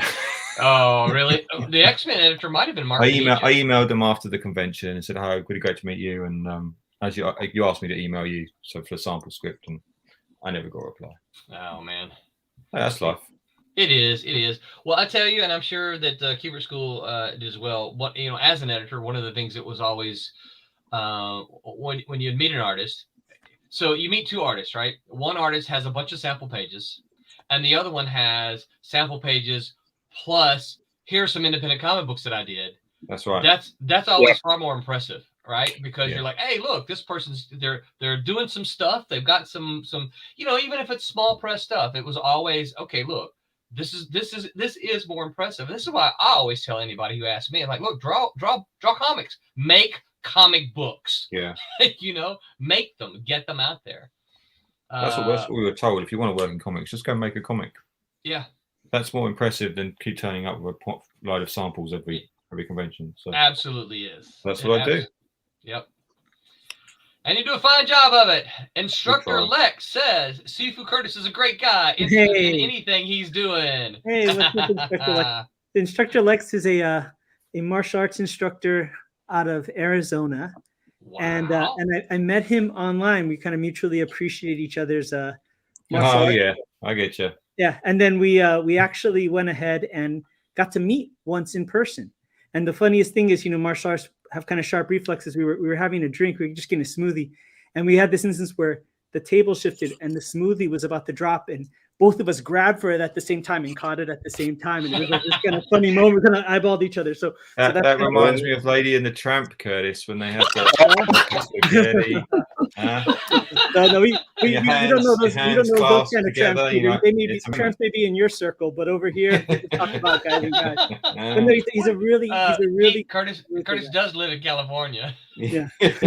Oh, really? The X-Men editor might have been Mark. I emailed them after the convention and said, "Hi, really great to meet you." And as you asked me to email you, so for the sample script, and I never got a reply. Oh man, hey, that's life. It is. Well, I tell you, and I'm sure that Kubert School did as well. What as an editor, one of the things that was always when you'd meet an artist. So you meet two artists, right? One artist has a bunch of sample pages, and the other one has sample pages plus here's some independent comic books that I did. That's right. That's always far more impressive, right? Because you're like, hey, look, this person's they're doing some stuff. They've got some even if it's small press stuff, it was always okay. Look, this is more impressive. And this is why I always tell anybody who asks me, I'm like, look, draw comics, make comic books. Yeah. Make them, get them out there. That's what we were told. If you want to work in comics, just go make a comic. Yeah. That's more impressive than keep turning up with a load of samples every convention. So absolutely is. That's what I do. Yep. And you do a fine job of it. Instructor Lex says Sifu Curtis is a great guy. Interested in anything he's doing. Hey, what's up, Instructor Lex? Instructor Lex is a martial arts instructor out of Arizona. Wow. And I met him online. We kind of mutually appreciate each other's martial arts. Yeah, I get you. Yeah, and then we actually went ahead and got to meet once in person. And the funniest thing is, martial arts have kind of sharp reflexes. We were having a drink. We were just getting a smoothie, and we had this instance where the table shifted and the smoothie was about to drop, and both of us grabbed for it at the same time and caught it at the same time. And it was like this kind of funny moment. We kind of eyeballed each other. So that reminds me of Lady and the Tramp, Curtis, when they had the spaghetti. No, we don't know those. We don't know those kind of tramps. Tramps may be in your circle, but over here, we talk about guys and guys. But no, he's a really Curtis does live in California. Yeah. But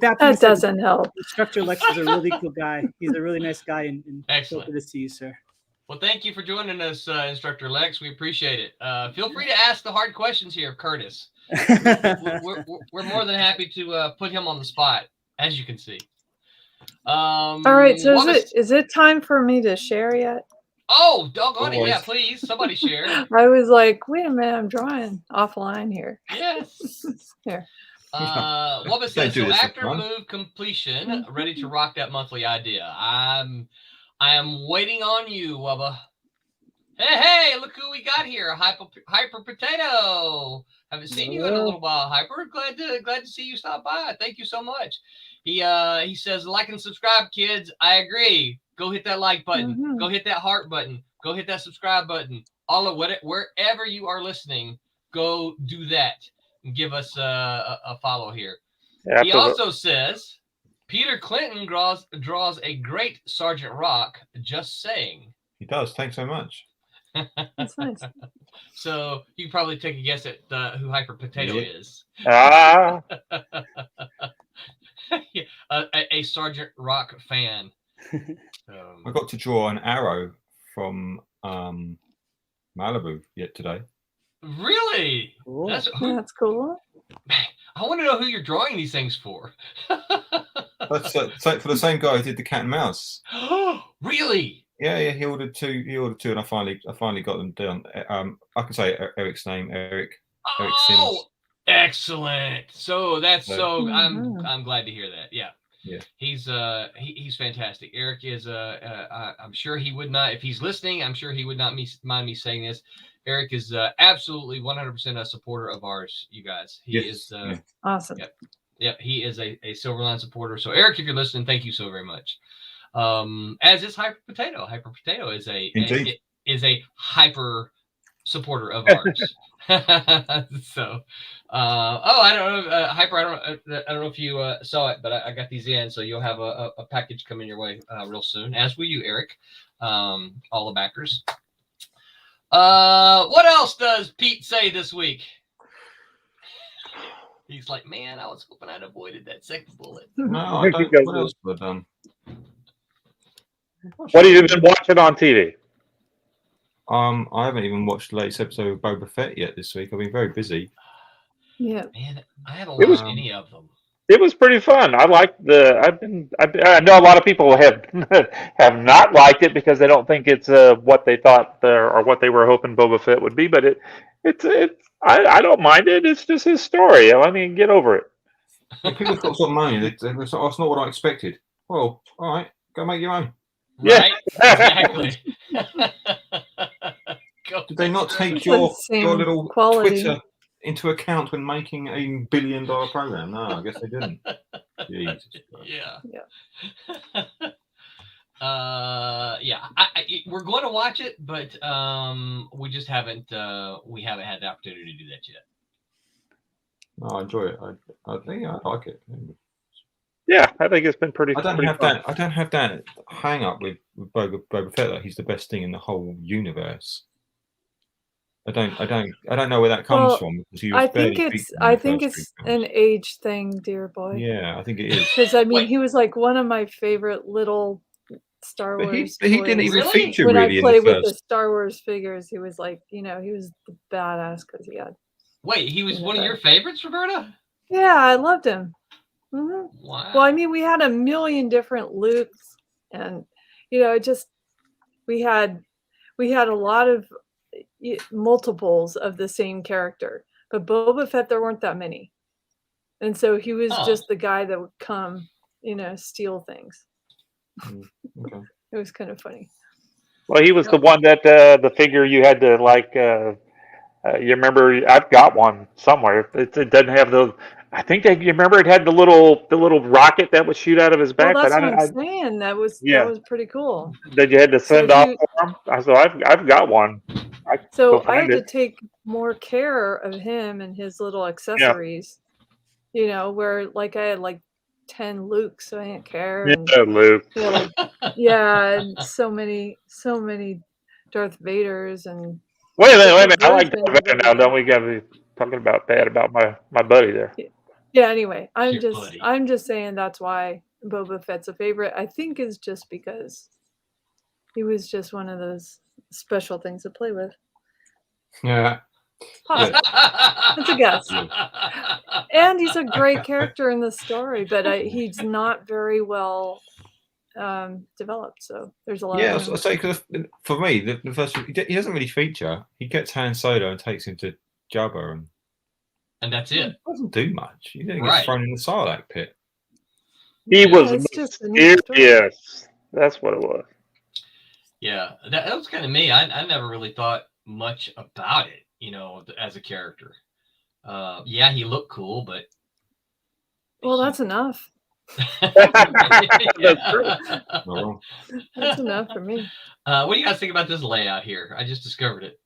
that doesn't help. Instructor Lex is a really cool guy. He's a really nice guy, and excellent. So good to see you, sir. Well, thank you for joining us, Instructor Lex. We appreciate it. Feel free to ask the hard questions here, Curtis. We're more than happy to put him on the spot, as you can see. All right, so is it time for me to share yet? Oh, doggone it! Yeah, please, somebody share. I was like, wait a minute, I'm drawing offline here. Yes. Here. Wubba says, so after move completion, ready to rock that monthly idea. I am waiting on you, Wubba. Hey, look who we got here, Hyper Potato. Haven't seen you in a little while, Hyper. Glad to see you stop by. Thank you so much. He says, like and subscribe, kids. I agree. Go hit that like button. Mm-hmm. Go hit that heart button. Go hit that subscribe button. All of wherever you are listening, go do that and give us a follow here. Absolutely. He also says, Peter Clinton draws a great Sergeant Rock. Just saying. He does. Thanks so much. That's nice. So you can probably take a guess at who Hyper Potato is. A Sergeant Rock fan. I got to draw an arrow from Malibu yet today. Really? Cool. That's cool. I want to know who you're drawing these things for. That's for the same guy who did the cat and mouse. Really? Yeah. He ordered two, and I finally got them done. I can say Eric's name, Eric Sims. Excellent. So that's I'm glad to hear that. Yeah. Yeah. He's fantastic. Eric is I'm sure he would not, if he's listening, I'm sure he would not mind me saying this. Eric is absolutely 100% a supporter of ours, you guys. He is awesome. Yep. Yep, he is a Silverline supporter. So Eric, if you're listening, thank you so very much. As is Hyper Potato. Hyper Potato is a hyper supporter of ours. So, I don't know, Hyper. I don't know if you saw it, but I got these in, so you'll have a package coming your way real soon. As will you, Eric. All the backers. What else does Pete say this week? He's like, man, I was hoping I'd avoided that second bullet. No, I don't. What else have I done? What have you been watching on TV? I haven't even watched the latest episode of Boba Fett yet this week. I've been very busy. Yeah, man, I haven't watched any of them. It was pretty fun. I liked the. I know a lot of people have have not liked it because they don't think it's what they thought or what they were hoping Boba Fett would be. But it's I don't mind it. It's just his story. I mean, get over it. People got some money. That's not what I expected. Well, all right, go make your own. Right? Exactly. Did they not take your little Twitter into account when making a $1 billion program? No, I guess they didn't. Jesus Christ. Yeah. We're going to watch it, but we just haven't had the opportunity to do that yet. No, I enjoy it. I think I like it. Yeah, I think it's been pretty. I don't fun. have that hang up with Boba Fett that he's the best thing in the whole universe. I don't know where that comes from. I think it's an age thing, dear boy. Yeah, I think it is. Because I mean, he was like one of my favorite little Star Wars. But he didn't even feature when really I played in the with first. the Star Wars figures. He was like, he was the badass because he had. Wait, he was one of your favorites, Roberta? Yeah, I loved him. Mm-hmm. Wow. Well, I mean, we had a million different Lukes, and we had a lot of multiples of the same character, but Boba Fett there weren't that many, and so he was just the guy that would come, steal things. Okay. It was kind of funny. Well, he was the one that the figure you had to like. You remember? I've got one somewhere. It doesn't have the. I think you remember it had the little rocket that would shoot out of his back. Well, that's what I'm saying. That was pretty cool. That you had to send off for him. So I've got one. I had to take more care of him and his little accessories. Yeah. Where like I had like 10 Lukes, so I didn't care. And, Luke. And so many Darth Vaders and. Wait a minute. I like Darth Vader now. Don't we got to be talking about bad about my buddy there? Yeah. Anyway, I'm just saying that's why Boba Fett's a favorite. I think is just because he was just one of those special things to play with. Yeah. That's a guess. And he's a great character in the story, but he's not very well developed. So there's a lot. Yeah, I say because for me, the first he doesn't really feature. He gets Han Solo and takes him to Jabba, and that's it. Doesn't do much. He then gets thrown in the Sarlacc pit. He was mysterious. That's what it was. Yeah, that was kind of me. I never really thought much about it, as a character. Yeah, he looked cool, but that's enough. That's true. That's enough for me. What do you guys think about this layout here? I just discovered it.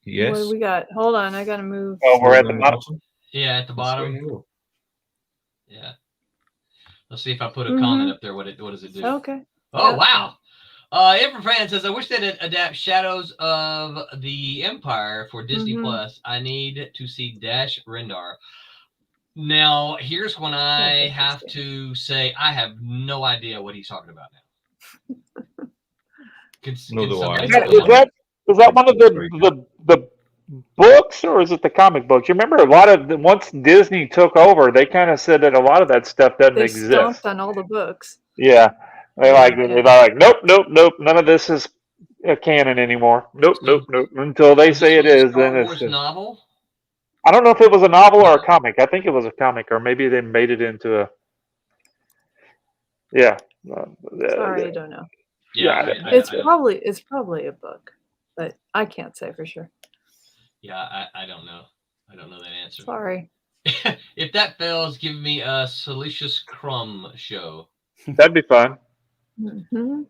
Yes. What do we got? Hold on, I gotta move. Oh, we're at the bottom. Yeah, at the bottom. Yeah. Let's see if I put a comment up there. What does it do? Okay. Oh, wow. Every fan says, I wish they'd adapt Shadows of the Empire for Disney Plus. I need to see Dash Rendar. Now, here's when I have to say I have no idea what he's talking about now. Is that one of the books, or is it the comic books? You remember once Disney took over, they kind of said that a lot of that stuff doesn't exist. They stomped on all the books. Yeah. They're like, nope. None of this is canon anymore. Nope. Until they say it is, then it's novel. I don't know if it was a novel or a comic. I think it was a comic, or maybe they made it into a. Yeah. Sorry, I don't know. Yeah, it's probably a book, but I can't say for sure. Yeah, I don't know. I don't know that answer. Sorry. If that fails, give me a Salacious Crumb show. That'd be fun. Hmm.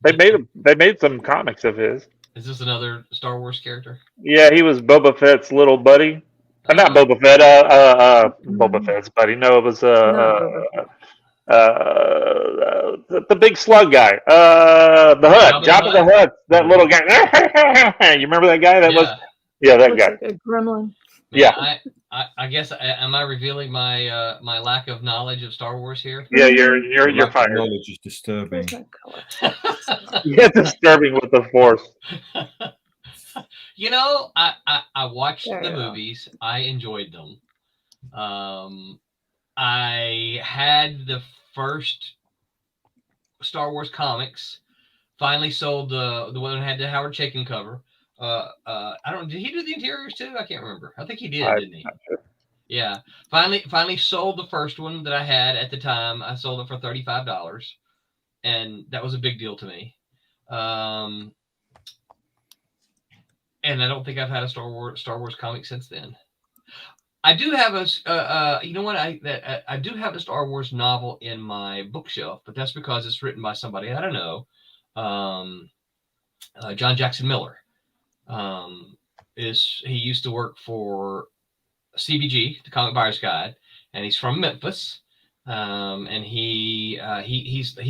They made some comics of his. Is this another Star Wars character? Yeah, he was Boba Fett's little buddy. Not Oh. Boba Fett. Boba Fett's buddy. No, it was Not Boba Fett. the big slug guy. The Hutt. Jabba the Jabba the Hutt. That little guy. You remember that guy? That was. Yeah, that Looks guy. like a gremlin. Yeah. I guess am I revealing my my lack of knowledge of Star Wars here? Yeah, you're Lack of fired. knowledge is disturbing. Where's that color? Yeah, disturbing with the Force. You know, I watched There the you go. movies. I enjoyed them. I had the first Star Wars comics. Finally sold the one that had the Howard Chaykin cover. I don't. Did he do the interiors too? I can't remember. I think he did, didn't he? Not sure. Yeah. Finally sold the first one that I had at the time. I sold it for $35, and that was a big deal to me. And I don't think I've had a Star Wars comic since then. I do have a you know what, I do have a Star Wars novel in my bookshelf, but that's because it's written by somebody I don't know. John Jackson Miller. He used to work for CBG, the Comic Buyer's Guide, and he's from Memphis. And he's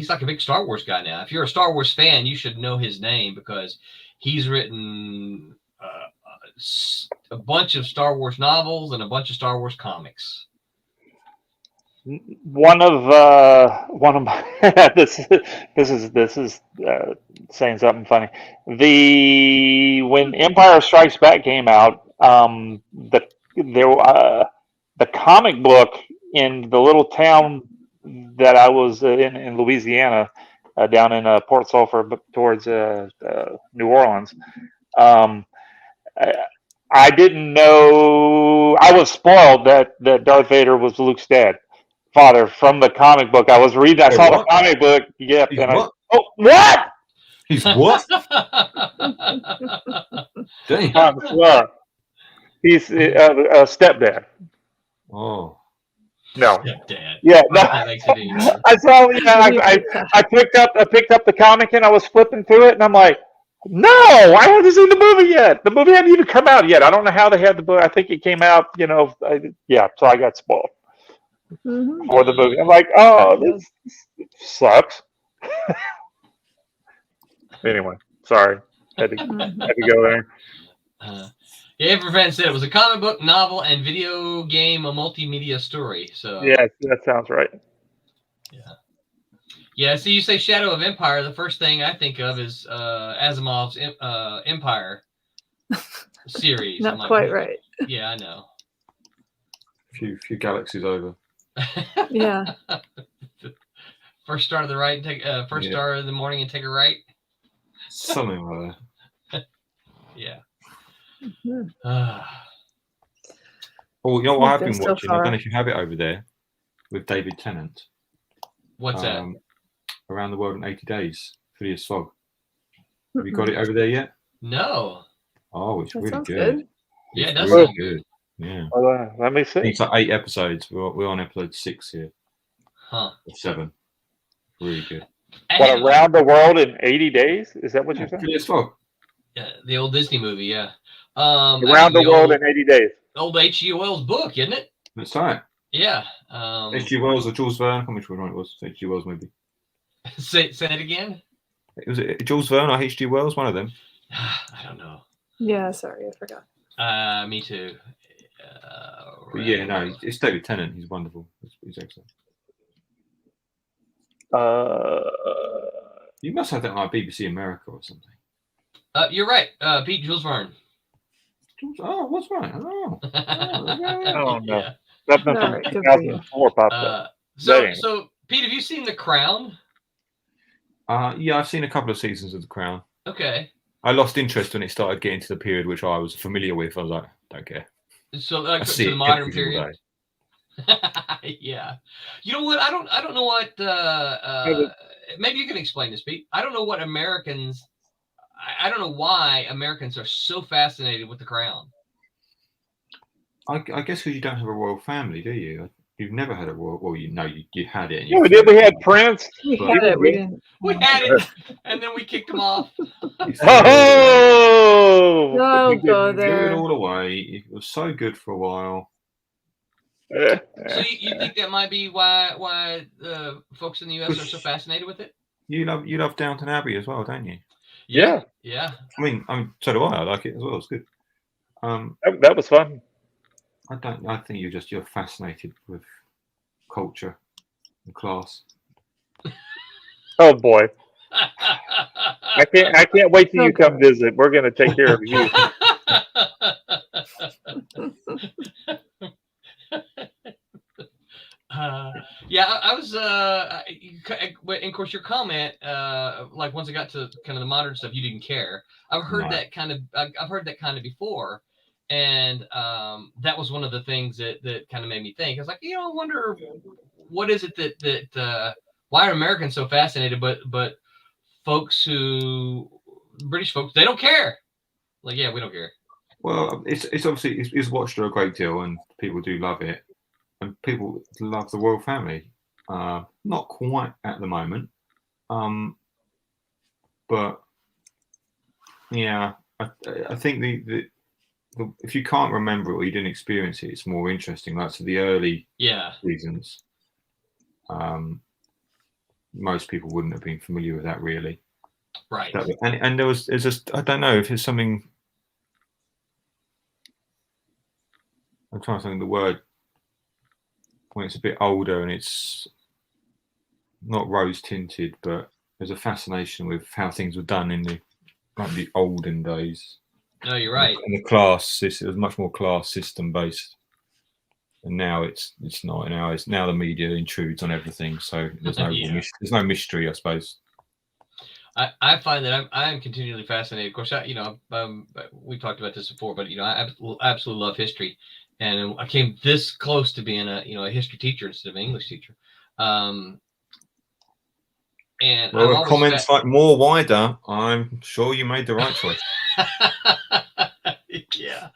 like a big Star Wars guy now. If you're a Star Wars fan, you should know his name because he's written a bunch of Star Wars novels and a bunch of Star Wars comics. One of my this is saying something funny. When Empire Strikes Back came out, the comic book in the little town that I was in Louisiana, down in Port Sulphur, towards New Orleans. I didn't know. I was spoiled that Darth Vader was Luke's dad. Father from the comic book. I was reading. I saw the comic book. Yep. He's And what? what? He's what? Damn. I swear. He's a stepdad. Oh. No. Dad. Yeah. No. That makes it easy. I saw. I picked up the comic and I was flipping through it and I'm like, no, I haven't seen the movie yet. The movie hadn't even come out yet. I don't know how they had the book. I think it came out. So I got spoiled. Mm-hmm. For the movie. I'm like, oh, this sucks. Anyway, sorry. Had to go there. Yeah, Everfan said it was a comic book, novel, and video game, a multimedia story. So Yeah, that sounds right. Yeah, so you say Shadow of Empire, the first thing I think of is Asimov's Empire series. Not I'm like, quite right. Yeah, I know. Few galaxies over. Yeah. First star of the right, star of the morning and take a right. Something like that. Yeah. Mhm. Oh, you know what I've We've been been so watching? I don't far. know if you have it over there with David Tennant. What's that? Around the World in 80 Days, Phileas Fogg. Have you got it over there yet? No. Oh, it's That really sounds good. good. Yeah, it It's does really sound good. Yeah. Let me I think see. it's like 8 episodes. We're on episode 6 here. Huh. Or 7. Really good. What, Around the World in 80 Days? Is that what Yeah, you're saying? Phileas Fogg. Yeah, the old Disney movie, yeah. Around the World in 80 Days. Old H.G. Wells book, isn't it? That's right. Yeah. H.G. Wells or Jules Verne? I can't remember which one it was. H.G. Wells maybe. Say it again. Was it Jules Verne or H.G. Wells? One of them. I don't know. Yeah, sorry, I forgot. Me too. But yeah, no, it's David Tennant. He's wonderful. He's excellent. You must have that on like BBC America or something. You're right. Pete Jules Verne. Oh, what's right? Oh. Oh, no. Yeah. Something All from right, good for you. 2004 popped up. So, Dang. Pete, have you seen The Crown? Yeah, I've seen a couple of seasons of The Crown. Okay. I lost interest when it started getting to the period which I was familiar with. I was like, don't care. So, I like, see to it the modern every single period. day. Yeah. You know what? I don't know what. Maybe you can explain this, Pete. I don't know what Americans. I don't know why Americans are so fascinated with The Crown. I guess because you don't have a royal family, do you? You've never had a royal. Well, you had it. And Yeah, we did. We had Prince. We But- had it. We didn't. We had it, and then we kicked him off. Oh, Don't go Threw it there. all away. It was so good for a while. So you think that might be why folks in the U.S. are so fascinated with it? You love Downton Abbey as well, don't you? Yeah. Yeah. I mean, so do I. I like it as well. It's good. That was fun. I think you're fascinated with culture and class. Oh boy, I can't wait till you come visit. We're gonna take care of you. Yeah, I was, and of course, your comment, like once I got to kind of the modern stuff, you didn't care. I've heard No. that kind of, I've heard that kind of before, and that was one of the things that kind of made me think. I was like, I wonder what is it that why are Americans so fascinated, but British folks, they don't care. Like, yeah, we don't care. Well, it's obviously it's watched a great deal, and people do love it, and people love the royal family. Not quite at the moment, but yeah, I think the if you can't remember it or you didn't experience it, it's more interesting. Like so the early seasons, most people wouldn't have been familiar with that really. Right. And there's just I don't know if it's something. I'm trying to think of the word when it's a bit older and it's not rose tinted, but there's a fascination with how things were done in the olden days. No, you're right. And the class, it was much more class system based, and now it's not. Now the media intrudes on everything, so there's no there's no mystery, I suppose. I find that I am continually fascinated. Of course, we talked about this before, but I absolutely love history, and I came this close to being a history teacher instead of an English teacher. And well, comments like more wider, I'm sure you made the right choice. Yeah,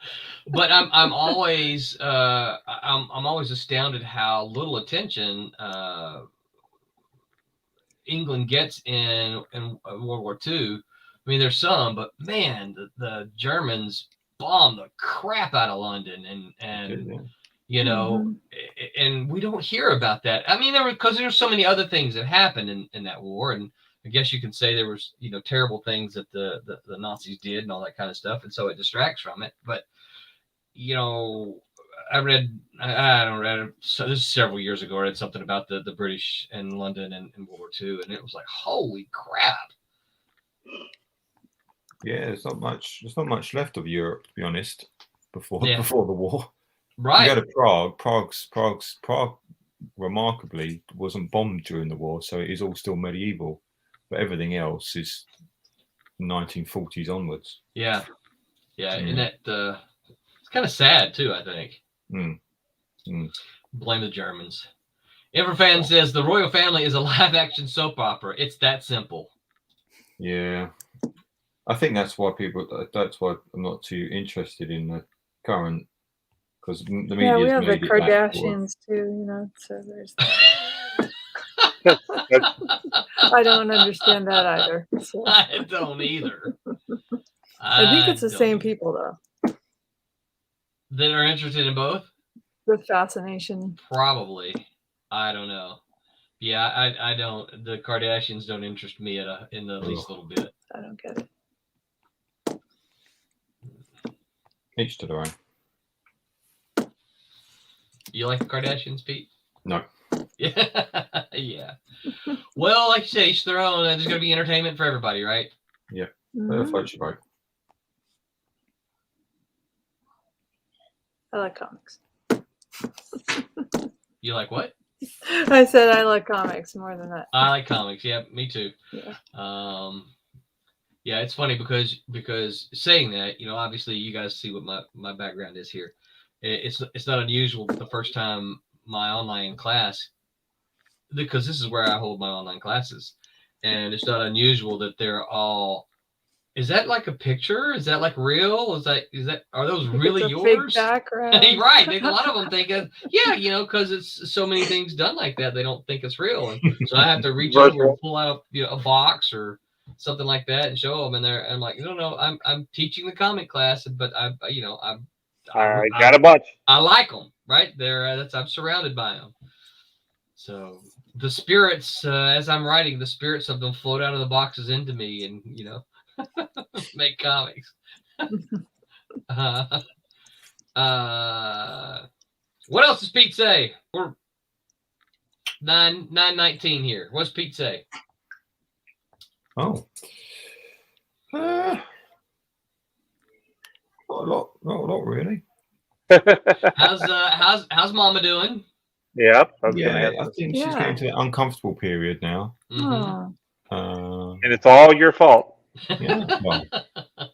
but I'm always I'm always astounded how little attention England gets in World War II. I mean, there's some, but man, the Germans bombed the crap out of London, and and we don't hear about that. I mean, because there's so many other things that happened in that war, and I guess you can say there was terrible things that the Nazis did and all that kind of stuff, and so it distracts from it. But I read so this is several years ago. I read something about the British in London in World War II, and it was like, holy crap. Yeah, there's not much left of Europe, to be honest, before the war. Right. You go to Prague remarkably wasn't bombed during the war, so it is all still medieval, but everything else is 1940s onwards. Yeah. And that it's kind of sad too, I think. Blame the Germans. Everfan says the royal family is a live-action soap opera. It's that simple. Yeah, I think that's why I'm not too interested in the current, because the media. Yeah, we have the Kardashians too, so there's that. I don't understand that either. So. I don't either. I think it's the same people though. That are interested in both? With fascination. Probably. I don't know. Yeah, I don't. The Kardashians don't interest me in the least little bit. I don't get it. Each to their own. You like the Kardashians, Pete? No. Yeah. Well, like you say, each their own. There's going to be entertainment for everybody, right? Yeah. Float your boat. I like comics. You like what? I said I like comics more than that. I like comics. Yeah, me too. Yeah. Yeah, it's funny because saying that, obviously you guys see what my background is here. It's not unusual the first time my online class, because this is where I hold my online classes, and it's not unusual that they're all is that like a picture? Is that like real? Are those really It's a yours? fake background. Right. A lot of them think, yeah, because it's so many things done like that, they don't think it's real. And so I have to reach over and pull out a box or something like that and show them. And I'm like, no, I'm teaching the comic class, but I got a bunch. I like them. Right there. I'm surrounded by them. So the spirits, as I'm writing, the spirits of them float out of the boxes into me, and make comics. What else does Pete say? We're 9:19 here. What's Pete say? Oh, not a lot really. How's Mama doing? Yep. I think she's getting to the uncomfortable period now. Mm-hmm. And it's all your fault. Yeah, well,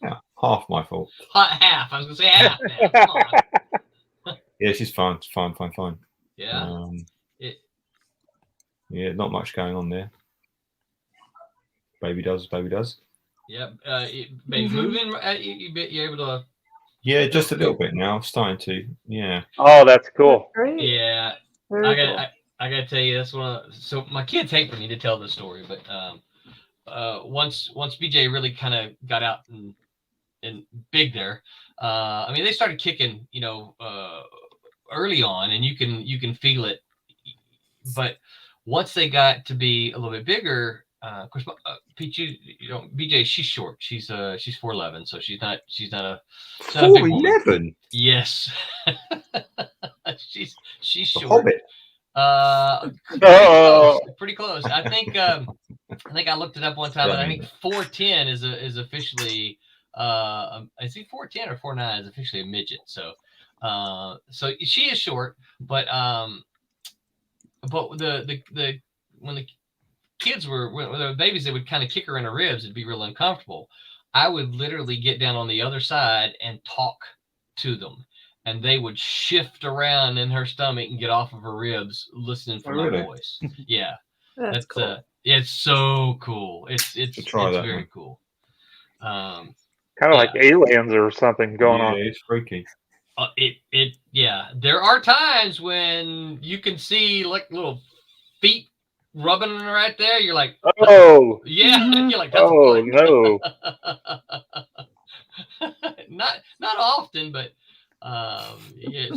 yeah, half my fault. Half. I was gonna say half. Now. Come on. Yeah, she's fine. It's fine. Yeah. Yeah, not much going on there. Baby does. Yep. Baby moving. You're able to. Yeah, just a little bit now. Starting to. Yeah. Oh, that's cool. Great. Yeah. Very I cool. gotta tell you, that's so my kids hate for me to tell this story, but once BJ really kind of got out and big there, I mean, they started kicking, early on, and you can feel it. But once they got to be a little bit bigger, of course, Pete, BJ, she's short. She's 4'11", so she's not a 4'11". Yes. she's short. Hobbit. Pretty close. I think I looked it up one time, and I think 4'10" is officially is he 4'10" or 4'9" is officially a midget. So she is short, but the when the kids when they were babies, they would kind of kick her in her ribs. It'd be real uncomfortable. I would literally get down on the other side and talk to them, and they would shift around in her stomach and get off of her ribs, listening for my voice. Yeah, that's cool. It's so cool. It's very cool. Kind of like aliens or something going on. It's freaky. Yeah. There are times when you can see like little feet rubbing right there. You're like, oh yeah. Mm-hmm. You're like, that's no. not often, but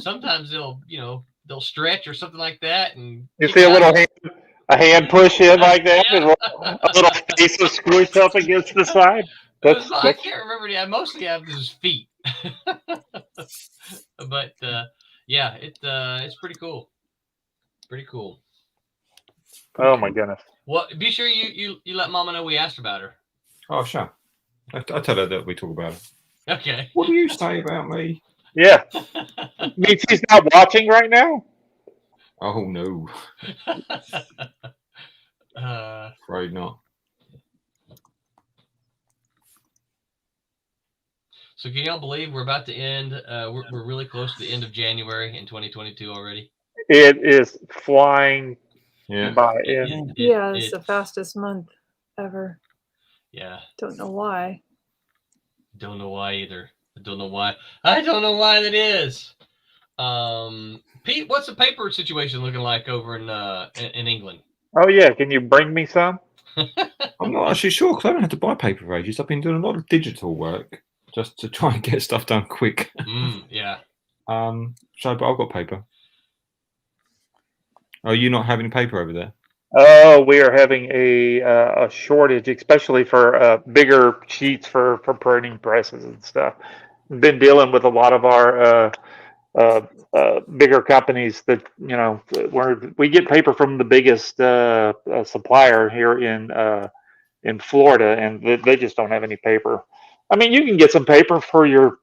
sometimes they'll stretch or something like that, and you see a hand push in like that, and a little face will squish up against the side. I can't remember. I mostly have his feet, but yeah, it's pretty cool. Pretty cool. Oh my goodness. Well, be sure you let Mama know we asked about her. Oh, sure. I tell her that we talk about it. Okay. What do you say about me? Yeah. Means she's not watching right now? Oh, no. Afraid not. So can y'all believe we're about to end? We're really close to the end of January in 2022 already. It is flying by. It's the fastest month ever. Yeah. Don't know why. Don't know why either. I don't know why that is. Pete, what's the paper situation looking like over in England? Oh yeah, can you bring me some? I'm not actually sure because I don't have to buy paper for ages. I've been doing a lot of digital work just to try and get stuff done quick. Yeah. But I've got paper. Are you not having paper over there? Oh, we are having a shortage, especially for bigger sheets for printing presses and stuff. We've been dealing with a lot of our bigger companies that we get paper from the biggest supplier here in Florida, and they just don't have any paper. I mean, you can get some paper for your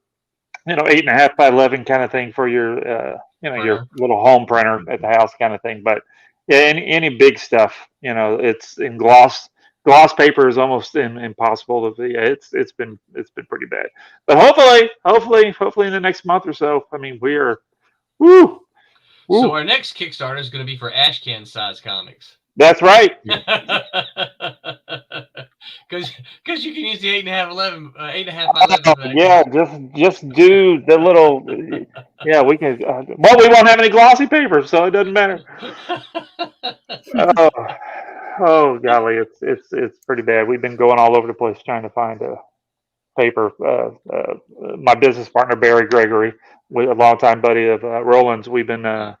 8.5 by 11 kind of thing for your your little home printer at the house kind of thing, but yeah, any big stuff, it's in gloss paper is almost impossible to. It's been pretty bad, but hopefully in the next month or so, I mean, we are. Woo. So our next Kickstarter is going to be for Ashcan size comics. That's right. because you can use the 8.5 by 11 back. Yeah, just do the little. Yeah, we can. Well, we won't have any glossy paper, so it doesn't matter. Oh, oh, golly, it's pretty bad. We've been going all over the place trying to find a paper. My business partner Barry Gregory, a longtime buddy of Roland's, we've been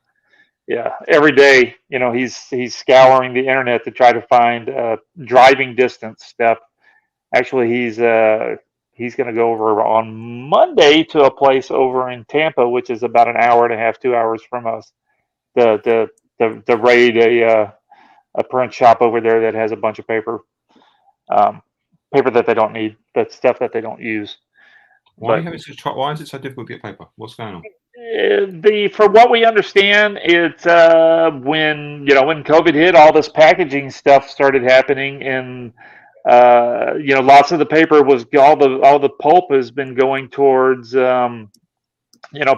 yeah, every day, he's scouring the internet to try to find driving distance stuff. Actually, he's going to go over on Monday to a place over in Tampa, which is about an hour and a half, 2 hours from us. The raid a print shop over there that has a bunch of paper that they don't need, but stuff that they don't use. Why is it so difficult to get paper? What's going on? For what we understand, it's when COVID hit, all this packaging stuff started happening, and lots of the paper was all the pulp has been going towards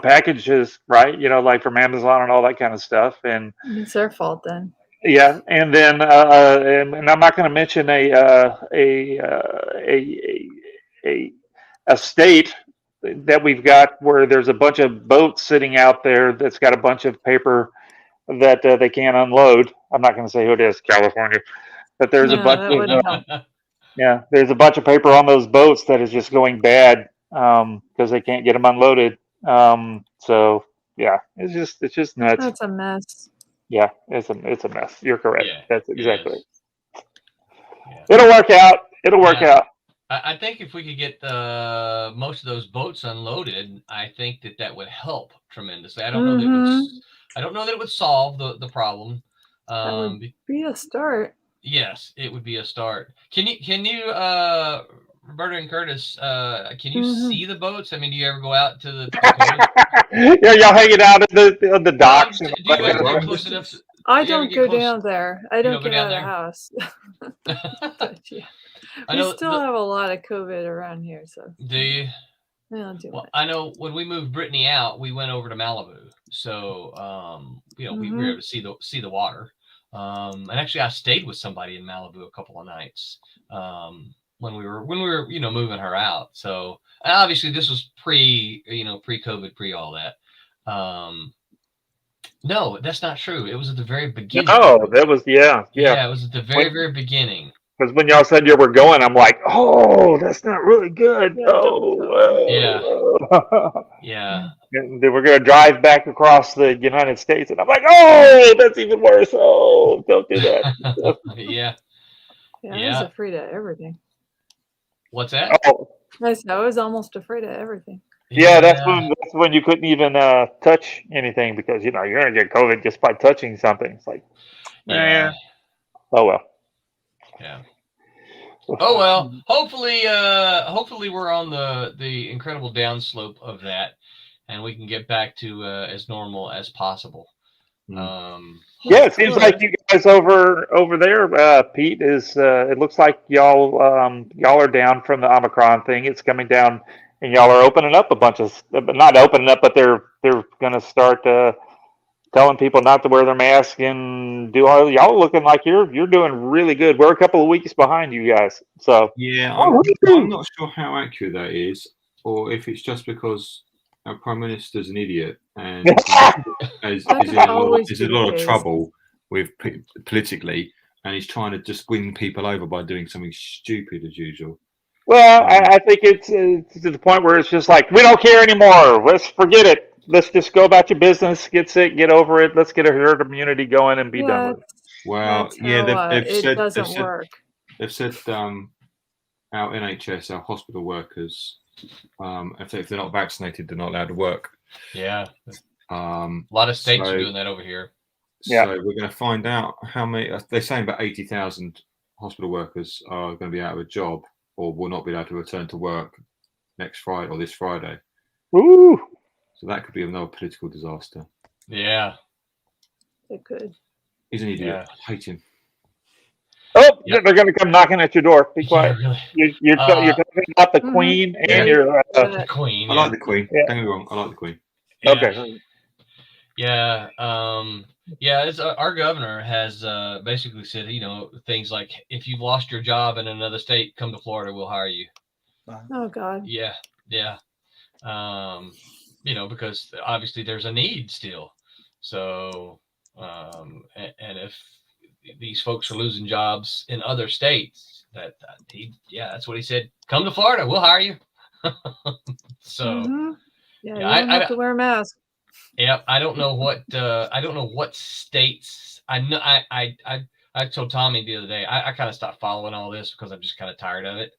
packages, right? Like from Amazon and all that kind of stuff, and it's their fault then. Yeah, and then and I'm not going to mention a state that we've got where there's a bunch of boats sitting out there that's got a bunch of paper that they can't unload. I'm not going to say who it is, California, but there's a bunch of there's a bunch of paper on those boats that is just going bad because they can't get them unloaded. So yeah, it's just nuts. That's a mess. Yeah, it's a mess. You're correct. Yeah, that's exactly it. Yeah. It'll work out. It'll work out. I think if we could get most of those boats unloaded, I think that would help tremendously. I don't know that it would solve the problem. That would be a start. Yes, it would be a start. Can you Roberta and Curtis, can you see the boats? I mean, do you ever go out to the Yeah, y'all hanging out at the docks. Do you ever get close enough I don't go down there. I don't get out of the house. But, yeah. We still have a lot of COVID around here, so. Do you? I don't do much. I know when we moved Brittany out, we went over to Malibu, so we were able to see the water. And actually, I stayed with somebody in Malibu a couple of nights when we were moving her out. So obviously, this was pre-COVID, pre all that. No, that's not true. It was at the very beginning. Oh, that was Yeah, it was at the very beginning. Because when y'all said you were going, I'm like, oh, that's not really good. Yeah. They were going to drive back across the United States, and I'm like, oh, that's even worse. Oh, don't do that. Yeah. I was afraid of everything. What's that? Oh. I was almost afraid of everything. Yeah, that's when you couldn't even touch anything because you're going to get COVID just by touching something. It's like, oh well. Yeah. Oh well. Hopefully we're on the incredible downslope of that, and we can get back to as normal as possible. Yeah, it seems like you guys over there, Pete, is it looks like y'all are down from the Omicron thing. It's coming down, and y'all are opening up a bunch of, not opening up, but they're going to start telling people not to wear their mask and do all. Y'all looking like you're doing really good. We're a couple of weeks behind you guys. So yeah, I'm not sure how accurate that is, or if it's just because our Prime Minister's an idiot and is in a lot of trouble with politically, and he's trying to just win people over by doing something stupid as usual. Well, I think it's to the point where it's just like, we don't care anymore. Let's forget it. Let's just go about your business, get sick, get over it. Let's get a herd immunity going and be done with it. Well, it doesn't work. They've said our NHS, our hospital workers, if they're not vaccinated, they're not allowed to work. Yeah. A lot of states are doing that over here. Yeah. So we're going to find out how many. They're saying about 80,000 hospital workers are going to be out of a job or will not be able to return to work next Friday or this Friday. Ooh. So that could be another political disaster. Yeah. It could. He's an idiot. Yeah. I hate him. Oh, they're going to come knocking at your door. Be quiet. Yeah, really. You're talking about the Queen and your the Queen. I like the Queen. Yeah. Don't get me wrong. I like the Queen. Yeah. Okay. Yeah. Yeah, it's, our governor has basically said, things like, if you've lost your job in another state, come to Florida, we'll hire you. Oh God. Yeah, yeah. Because obviously there's a need still. So, and if these folks are losing jobs in other states, that's what he said. Come to Florida, we'll hire you. So, Yeah, yeah, you don't have to wear a mask. Yeah, I don't know what states. I know I told Tommy the other day, I kind of stopped following all this because I'm just kind of tired of it.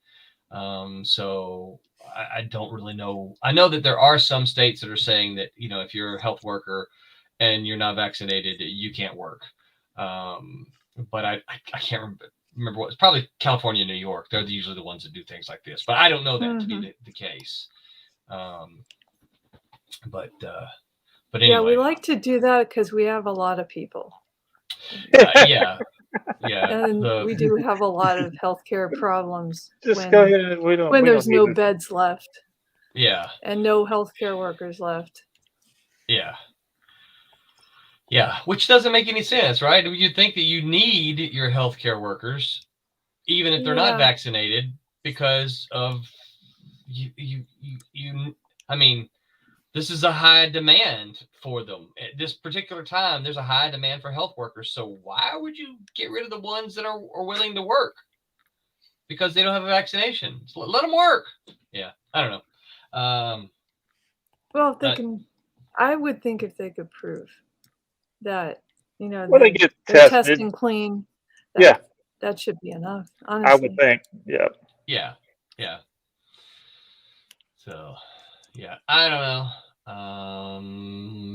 So I don't really know. I know that there are some states that are saying that, if you're a health worker and you're not vaccinated, you can't work. But I can't remember what. It's probably California and New York. They're usually the ones that do things like this. But I don't know that to be the case. But anyway. Yeah, we like to do that because we have a lot of people. Yeah. And we do have a lot of healthcare problems. Just go ahead. When there's no beds left. Yeah. And no healthcare workers left. Yeah. Yeah, which doesn't make any sense, right? You'd think that you need your healthcare workers, even if they're not vaccinated, because of you. I mean, this is a high demand for them. At this particular time, there's a high demand for health workers. So why would you get rid of the ones that are willing to work? Because they don't have a vaccination. So let them work. Yeah, I don't know. Well, if they can, I would think if they could prove that, they get they're tested testing clean, that should be enough, honestly. I would think. Yeah. So, yeah, I don't know.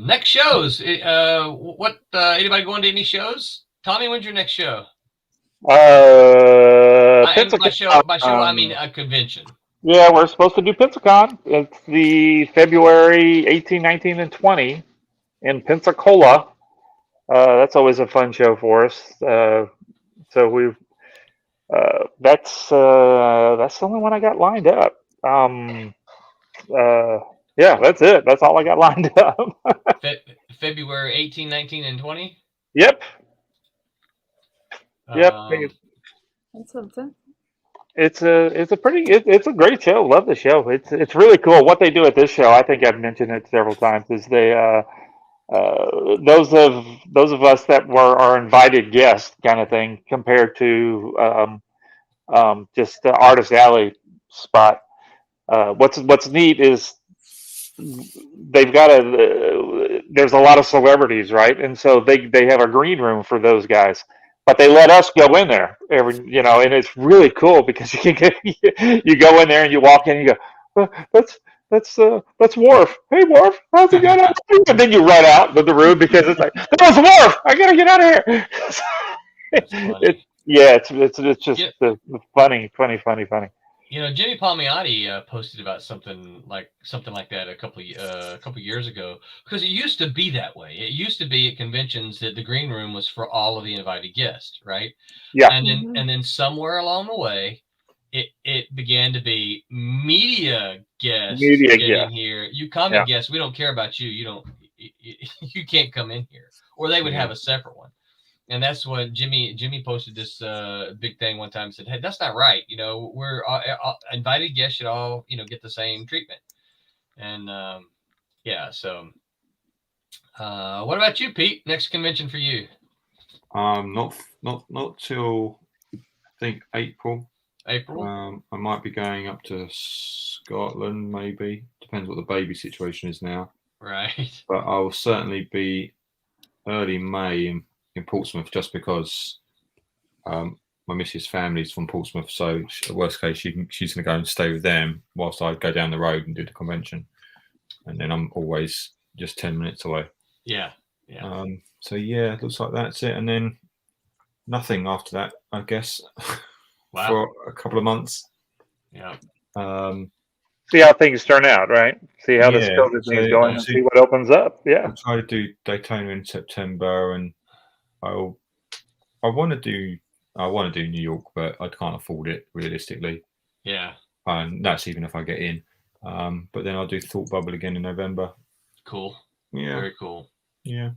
Next shows. What? Anybody going to any shows? Tommy, when's your next show? By show, I mean a convention. Yeah, we're supposed to do Pensacon. It's the February 18, 19, and 20 in Pensacola. That's always a fun show for us. So we've that's the only one I got lined up. Yeah, that's it. That's all I got lined up. February 18, 19, and 20? Yep. Yep. That's something. It's a great show. Love the show. It's really cool. What they do at this show, I think I've mentioned it several times, is they those of us that were our invited guests kind of thing compared to just the Artist Alley spot. What's neat is they've got there's a lot of celebrities, right? And so they have a green room for those guys, but they let us go in there and it's really cool because you go in there and you walk in and you go, that's Worf. Hey Worf, how's it going? And then you run out of the room because it's like, that was Worf. I gotta get out of here. It's just funny. Jimmy Palmiotti posted about something like that a couple years ago, because it used to be that way. It used to be at conventions that the green room was for all of the invited guests, right? Yeah. And then somewhere along the way, it began to be media guests getting here. You come and guests, we don't care about you. You can't come in here, or they would have a separate one. And that's when Jimmy posted this big thing one time and said, hey, that's not right. We're invited guests should all, get the same treatment. And so what about you, Pete? Next convention for you? Not till I think April. April? I might be going up to Scotland, maybe. Depends what the baby situation is now. Right. But I will certainly be early May in Portsmouth, just because my missus' family is from Portsmouth, so worst case she's going to go and stay with them whilst I go down the road and do the convention, and then I'm always just 10 minutes away. Yeah. So yeah, it looks like that's it, and then nothing after that, I guess. Wow. For a couple of months. Yeah. See how things turn out, right? See how this COVID thing is going, and see what opens up. Yeah. I'll try to do Daytona in September, and I want to do New York, but I can't afford it realistically. Yeah. And that's even if I get in. But then I'll do Thought Bubble again in November. Cool. Yeah. Very cool. Yeah.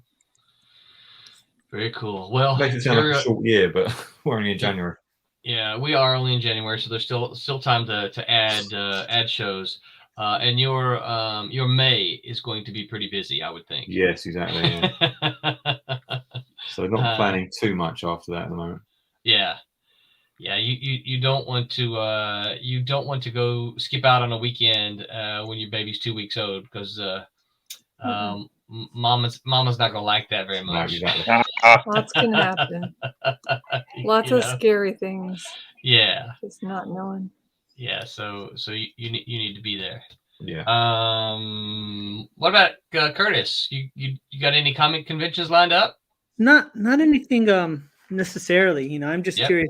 Very cool. Well, Makes it sound like a short year, but we're only in January. Yeah, we are only in January, so there's still time to add shows. And your May is going to be pretty busy, I would think. Yes, exactly. Yeah. So not planning too much after that at the moment. Yeah. Yeah, you don't want to go skip out on a weekend when your baby's 2 weeks old, because mama's not gonna like that very much. No, exactly. Lots can happen. Lots of scary things. Yeah. Just not knowing. Yeah. So you need to be there. Yeah. What about Curtis? You got any comic conventions lined up? Not anything necessarily. I'm just Yep. curious.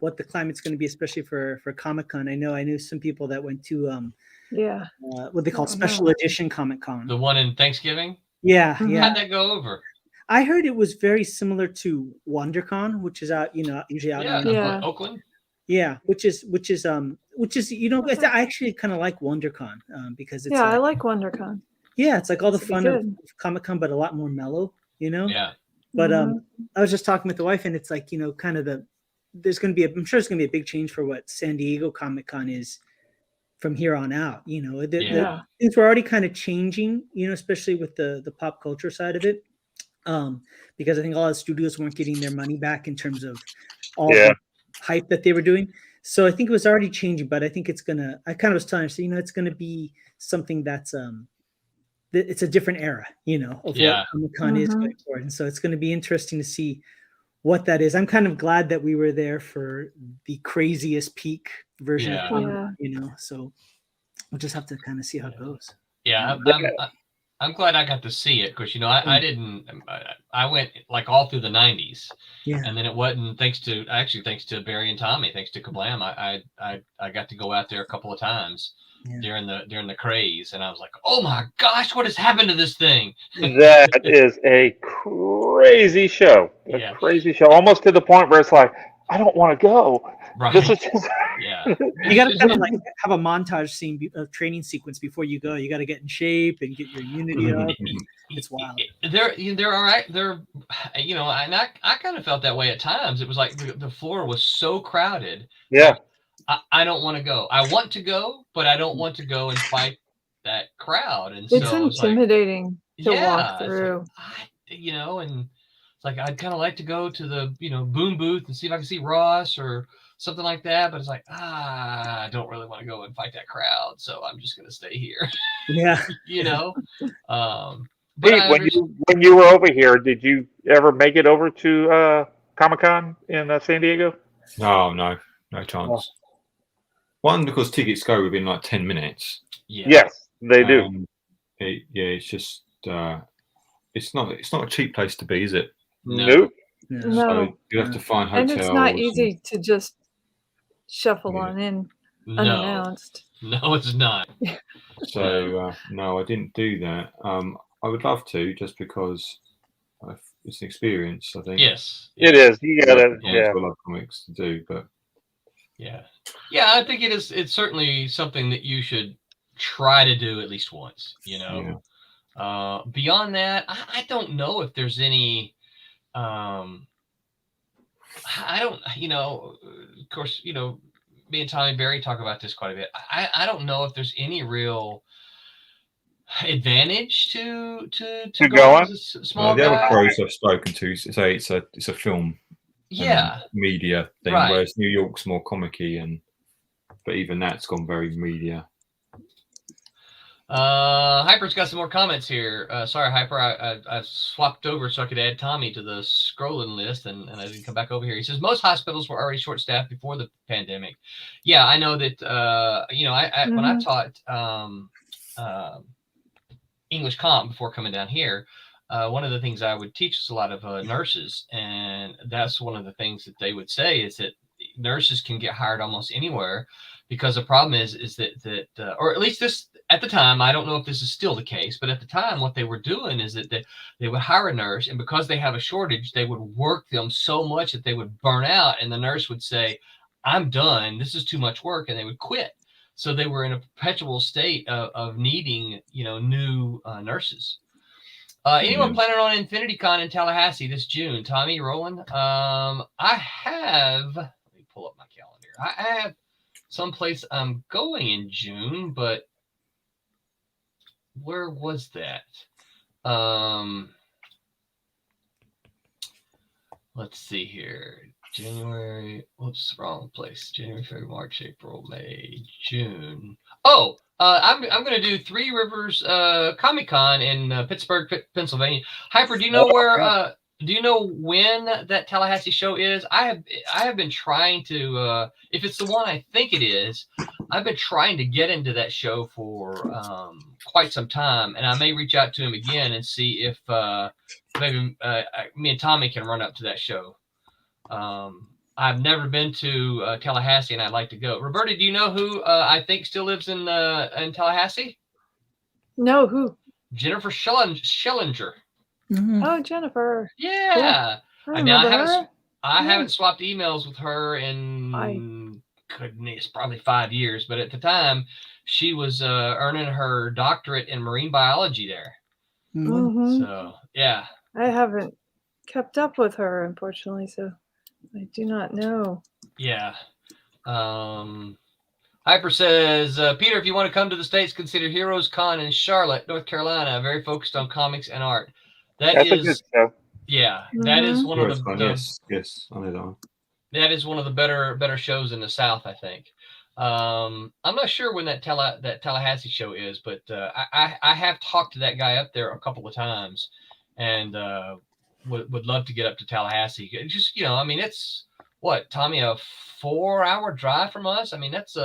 What the climate's going to be, especially for Comic-Con. I knew some people that went to what they call special edition Comic-Con. The one in Thanksgiving? Yeah. How'd that go over? I heard it was very similar to WonderCon, which is out, usually out in Oakland. Yeah, which is I actually kind of like WonderCon because it's I like WonderCon. Yeah, it's like all the fun of Comic-Con, but a lot more mellow, Yeah. But I was just talking with the wife, and it's like, kind of I'm sure there's gonna be a big change for what San Diego Comic-Con is from here on out. The things were already kind of changing, especially with the pop culture side of it. Because I think a lot of studios weren't getting their money back in terms of all the hype that they were doing. So I think it was already changing, but I think I kind of was telling her, it's gonna be something that's it's a different era, of what Comic-Con is going forward. And so it's going to be interesting to see what that is. I'm kind of glad that we were there for the craziest peak version of Comic-Con, so we'll just have to kind of see how it goes. Yeah, I'm glad I got to see it, because I went like all through the 90s, and then it wasn't thanks to Barry and Tommy, thanks to Kablam. I got to go out there a couple of times during the craze, and I was like, oh my gosh, what has happened to this thing? That is a crazy show. Crazy show, almost to the point where it's like, I don't want to go. Right. This is just... You got to kind of like have a montage scene, a training sequence before you go. You got to get in shape and get your immunity up. It's wild. They're all right. And I kind of felt that way at times. It was like the floor was so crowded. Yeah. I don't want to go. I want to go, but I don't want to go and fight that crowd. And it's intimidating to walk through. And it's like I'd kind of like to go to the boom booth and see if I can see Ross or something like that, but it's like I don't really want to go and fight that crowd, so I'm just gonna stay here. Yeah. But when you were over here, did you ever make it over to Comic-Con in San Diego? No chance. One, because tickets go within like 10 minutes. Yes, they do. It's just it's not a cheap place to be, is it? Nope. No. So you have to find hotels. And it's not easy to just shuffle on in unannounced. No, it's not. So no, I didn't do that. I would love to, just because it's an experience, I think. Yes, it is. You gotta, I love comics to do, but I think it is. It's certainly something that you should try to do at least once. Beyond that, I don't know if there's any. I don't, of course, me and Tommy Barry talk about this quite a bit. I don't know if there's any real advantage to go as a small the guy. other pros I've spoken to say it's a film media thing, whereas New York's more comic-y, but even that's gone very media. Hyper's got some more comments here. Sorry, Hyper, I swapped over so I could add Tommy to the scrolling list, and I didn't come back over here. He says most hospitals were already short-staffed before the pandemic. Yeah, I know that. When I taught English Comp before coming down here, one of the things I would teach is a lot of nurses, and that's one of the things that they would say is that nurses can get hired almost anywhere, because the problem is that or at least this at the time, I don't know if this is still the case, but at the time what they were doing is that they would hire a nurse, and because they have a shortage, they would work them so much that they would burn out, and the nurse would say, I'm done, this is too much work, and they would quit. So they were in a perpetual state of needing new nurses. Anyone planning on Infinity Con in Tallahassee this June? Tommy, you rolling? I have. Let me pull up my calendar. I have someplace I'm going in June, but where was that? Let's see here. January. Whoops, wrong place. January, February, March, April, May, June. Oh, I'm going to do Three Rivers Comic Con in Pittsburgh, Pennsylvania. Hyper, do you know where? Do you know when that Tallahassee show is? I have been trying to. If it's the one I think it is, I've been trying to get into that show for quite some time, and I may reach out to him again and see if maybe me and Tommy can run up to that show. I've never been to Tallahassee, and I'd like to go. Roberta, do you know who I think still lives in Tallahassee? No, who? Jennifer Schellinger. Mhm. Oh, Jennifer. Yeah. Cool. I mean, I haven't swapped emails with her in goodness, probably 5 years. But at the time, she was earning her doctorate in marine biology there. Mhm. So yeah. I haven't kept up with her, unfortunately, so I do not know. Yeah. Hyper says, Peter, if you want to come to the States, consider Heroes Con in Charlotte, North Carolina, very focused on comics and art. That's a good show. Yeah, that is one of Heroes Con, the yes, I know that one. that is one of the better shows in the South, I think. I'm not sure when that Tallahassee show is, but I have talked to that guy up there a couple of times, and would love to get up to Tallahassee. Just I mean, it's what, Tommy, a 4-hour drive from us? I mean, that's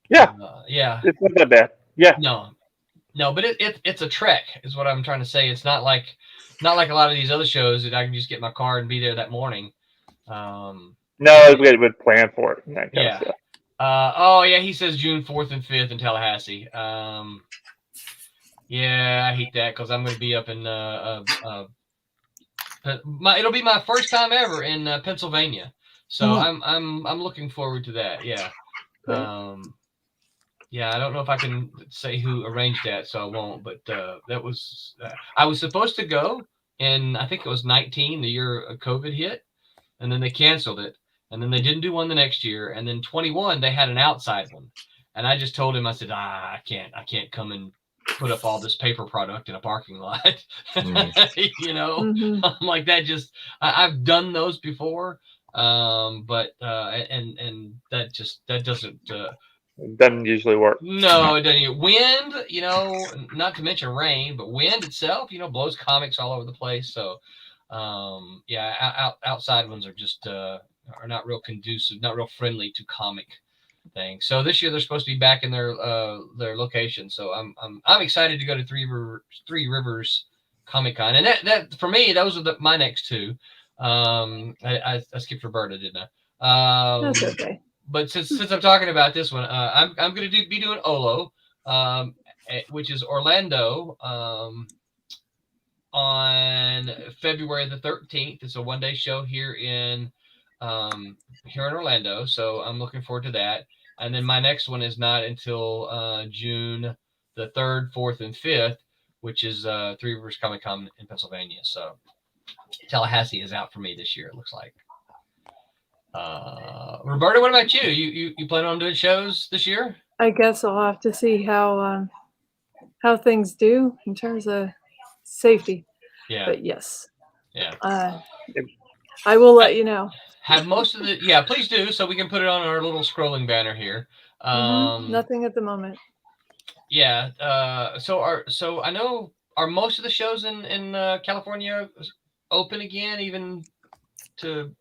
Yeah. Yeah. It's not that bad. Yeah. No, but it's a trek, is what I'm trying to say. It's not like a lot of these other shows that I can just get in my car and be there that morning. No, we would plan for it. And that kind of stuff. Oh yeah, he says June 4th and 5th in Tallahassee. Yeah, I hate that because I'm going to be up in it'll be my first time ever in Pennsylvania, so I'm looking forward to that. Yeah. Yeah, I don't know if I can say who arranged that, so I won't. But that was I was supposed to go in, I think it was 19, the year COVID hit, and then they canceled it, and then they didn't do one the next year, and then 21 they had an outside one, and I just told him, I said, I can't come and put up all this paper product in a parking lot. Mhm. I'm like, that just I've done those before, but and that doesn't. It doesn't usually work. No, it doesn't. Wind, not to mention rain, but wind itself, blows comics all over the place. So, yeah, outside ones are just are not real conducive, not real friendly to comic things. So this year they're supposed to be back in their location. So I'm excited to go to Three Rivers Comic Con, and that for me, those are my next two. I skipped Roberta, didn't I? That's okay. But since I'm talking about this one, I'm going to be doing Olo, which is Orlando, on February the 13th. It's a one-day show here in Orlando, so I'm looking forward to that. And then my next one is not until June the 3rd, 4th, and 5th, which is Three Rivers Comic Con in Pennsylvania. So Tallahassee is out for me this year, it looks like. Roberta, what about you? You plan on doing shows this year? I guess I'll have to see how things do in terms of safety. Yeah. But yes. Yeah. I will let you know. Have most of please do, so we can put it on our little scrolling banner here. Nothing at the moment. Yeah. So I know, are most of the shows in California open again, even to?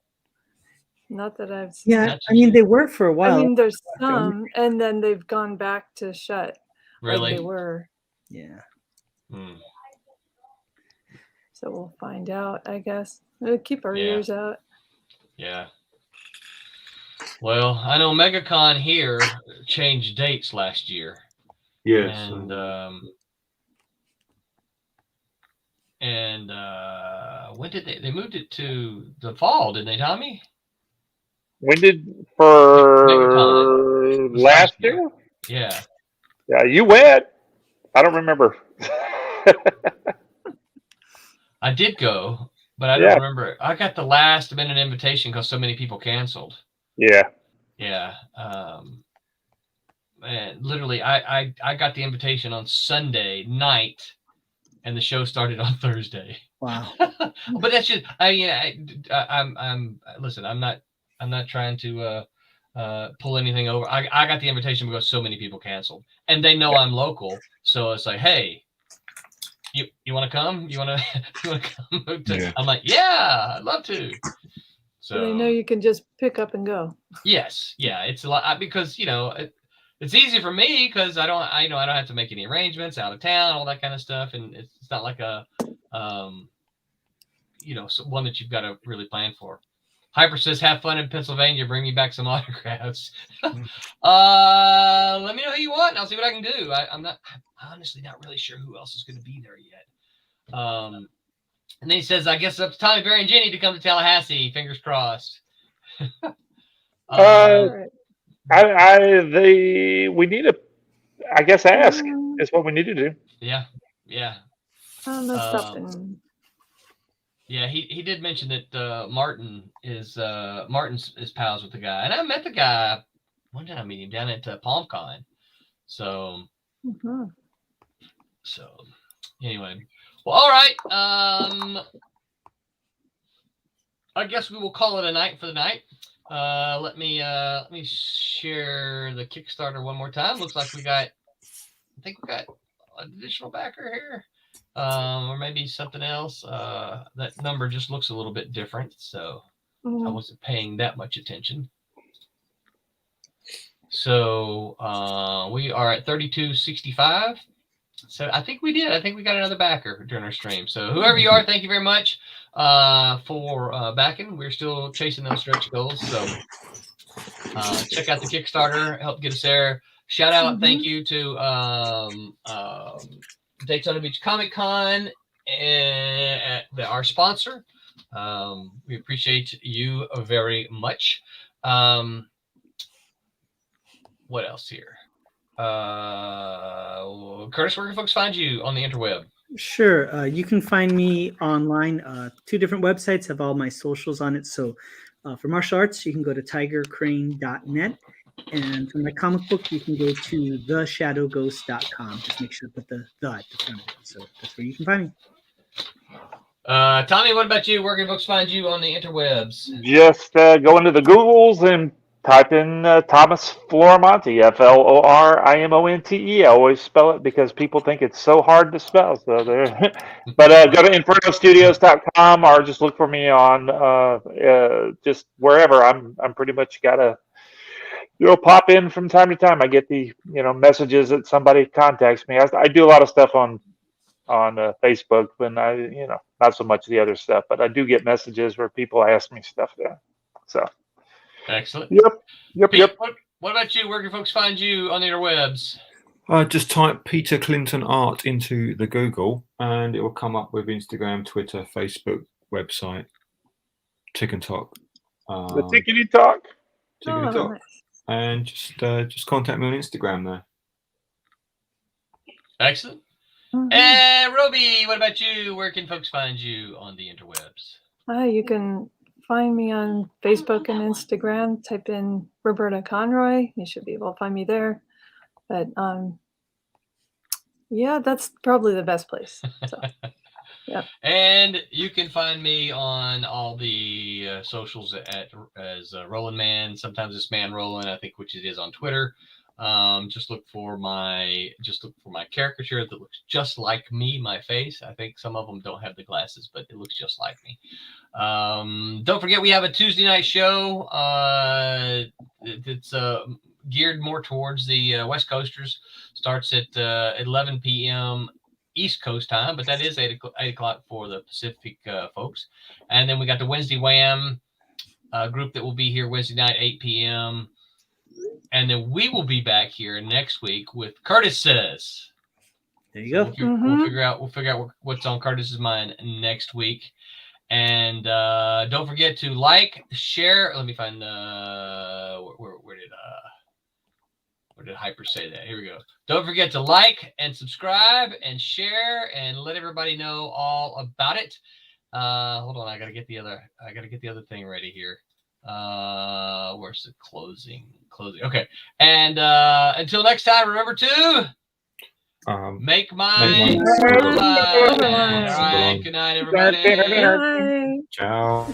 Not that I've seen. Yeah, I mean, they were for a while. I mean, there's some, and then they've gone back to shut. Really? Like they were. Yeah. So we'll find out, I guess. We'll keep our ears out. Yeah. Well, I know MegaCon here changed dates last year. Yes. And when did they moved it to the fall, didn't they, Tommy? When did for last year? Yeah. Yeah, you went. I don't remember. I did go, but I don't remember. I got the last minute invitation because so many people canceled. Yeah. Yeah. And literally, I got the invitation on Sunday night, and the show started on Thursday. Wow. But that's just, I'm listen, I'm not trying to pull anything over. I got the invitation because so many people canceled, and they know I'm local, so it's like, hey, you want to come? You want to come? Yeah. I'm like, yeah, I'd love to. So they know you can just pick up and go. Yes, yeah, it's a lot because it's easy for me because I don't have to make any arrangements out of town, all that kind of stuff, and it's not like a one that you've got to really plan for. Hyper says, have fun in Pennsylvania, bring me back some autographs. Let me know who you want and I'll see what I can do. I'm honestly not really sure who else is going to be there yet. And then he says, I guess it's up to Tommy, Barry, and Jenny to come to Tallahassee. Fingers crossed. We need to, I guess, ask is what we need to do. Yeah. Yeah, he did mention that Martin is pals with the guy, and I met the guy. When did I meet him? Down at PalmCon. So, so anyway, well, all right. I guess we will call it a night for the night. Let me share the Kickstarter one more time. Looks like I think we got an additional backer here. Or maybe something else. That number just looks a little bit different, so I wasn't paying that much attention. So we are at 32.65. So I think we did. I think we got another backer during our stream. So whoever you are, thank you very much for backing. We're still chasing those stretch goals. So check out the Kickstarter. Help get us there. Shout out, thank you to Daytona Beach Comic Con, our sponsor. We appreciate you very much. What else here? Curtis, where can folks find you on the interweb? Sure. You can find me online. 2 different websites have all my socials on it. So for martial arts, you can go to tigercrane.net. And for my comic book, you can go to theshadowghost.com. Just make sure to put the at the front of it. So that's where you can find me. Tommy, what about you? Where can folks find you on the interwebs? Just go into the Googles and type in Thomas Florimonte, Florimonte. I always spell it because people think it's so hard to spell. So there, but go to infernostudios.com or just look for me on just wherever. I'm pretty much got a. Pop in from time to time. I get the messages that somebody contacts me. I do a lot of stuff on Facebook, but not so much the other stuff. But I do get messages where people ask me stuff there. So excellent. Yep. Pete, what about you? Where can folks find you on the interwebs? Just type Peter Clinton Art into the Google, and it will come up with Instagram, Twitter, Facebook, website, Tick and Talk. The Tickety Talk. Tickety Talk. Nice. And just contact me on Instagram there. Excellent. And Roby, what about you? Where can folks find you on the interwebs? You can find me on Facebook and Instagram. Type in Roberta Conroy. You should be able to find me there. But yeah, that's probably the best place. So, yeah. And you can find me on all the socials as Roland Man. Sometimes it's Man Roland, I think, which it is on Twitter. Just look for my caricature that looks just like me, my face. I think some of them don't have the glasses, but it looks just like me. Don't forget, we have a Tuesday night show. It's geared more towards the West Coasters. Starts at 11 p.m. East Coast time, but that is 8 o'clock for the Pacific folks. And then we got the Wednesday Wham group that will be here Wednesday night, 8 p.m. And then we will be back here next week with Curtis Says. There you go. We'll figure out what's on Curtis's mind next week. And don't forget to like, share. Let me find where did Hyper say that? Here we go. Don't forget to like and subscribe and share and let everybody know all about it. Hold on, I gotta get the other thing ready here. Where's the closing? Okay. And until next time, remember to make mine. Silver All line. right. Good night, everybody. Bye. Ciao.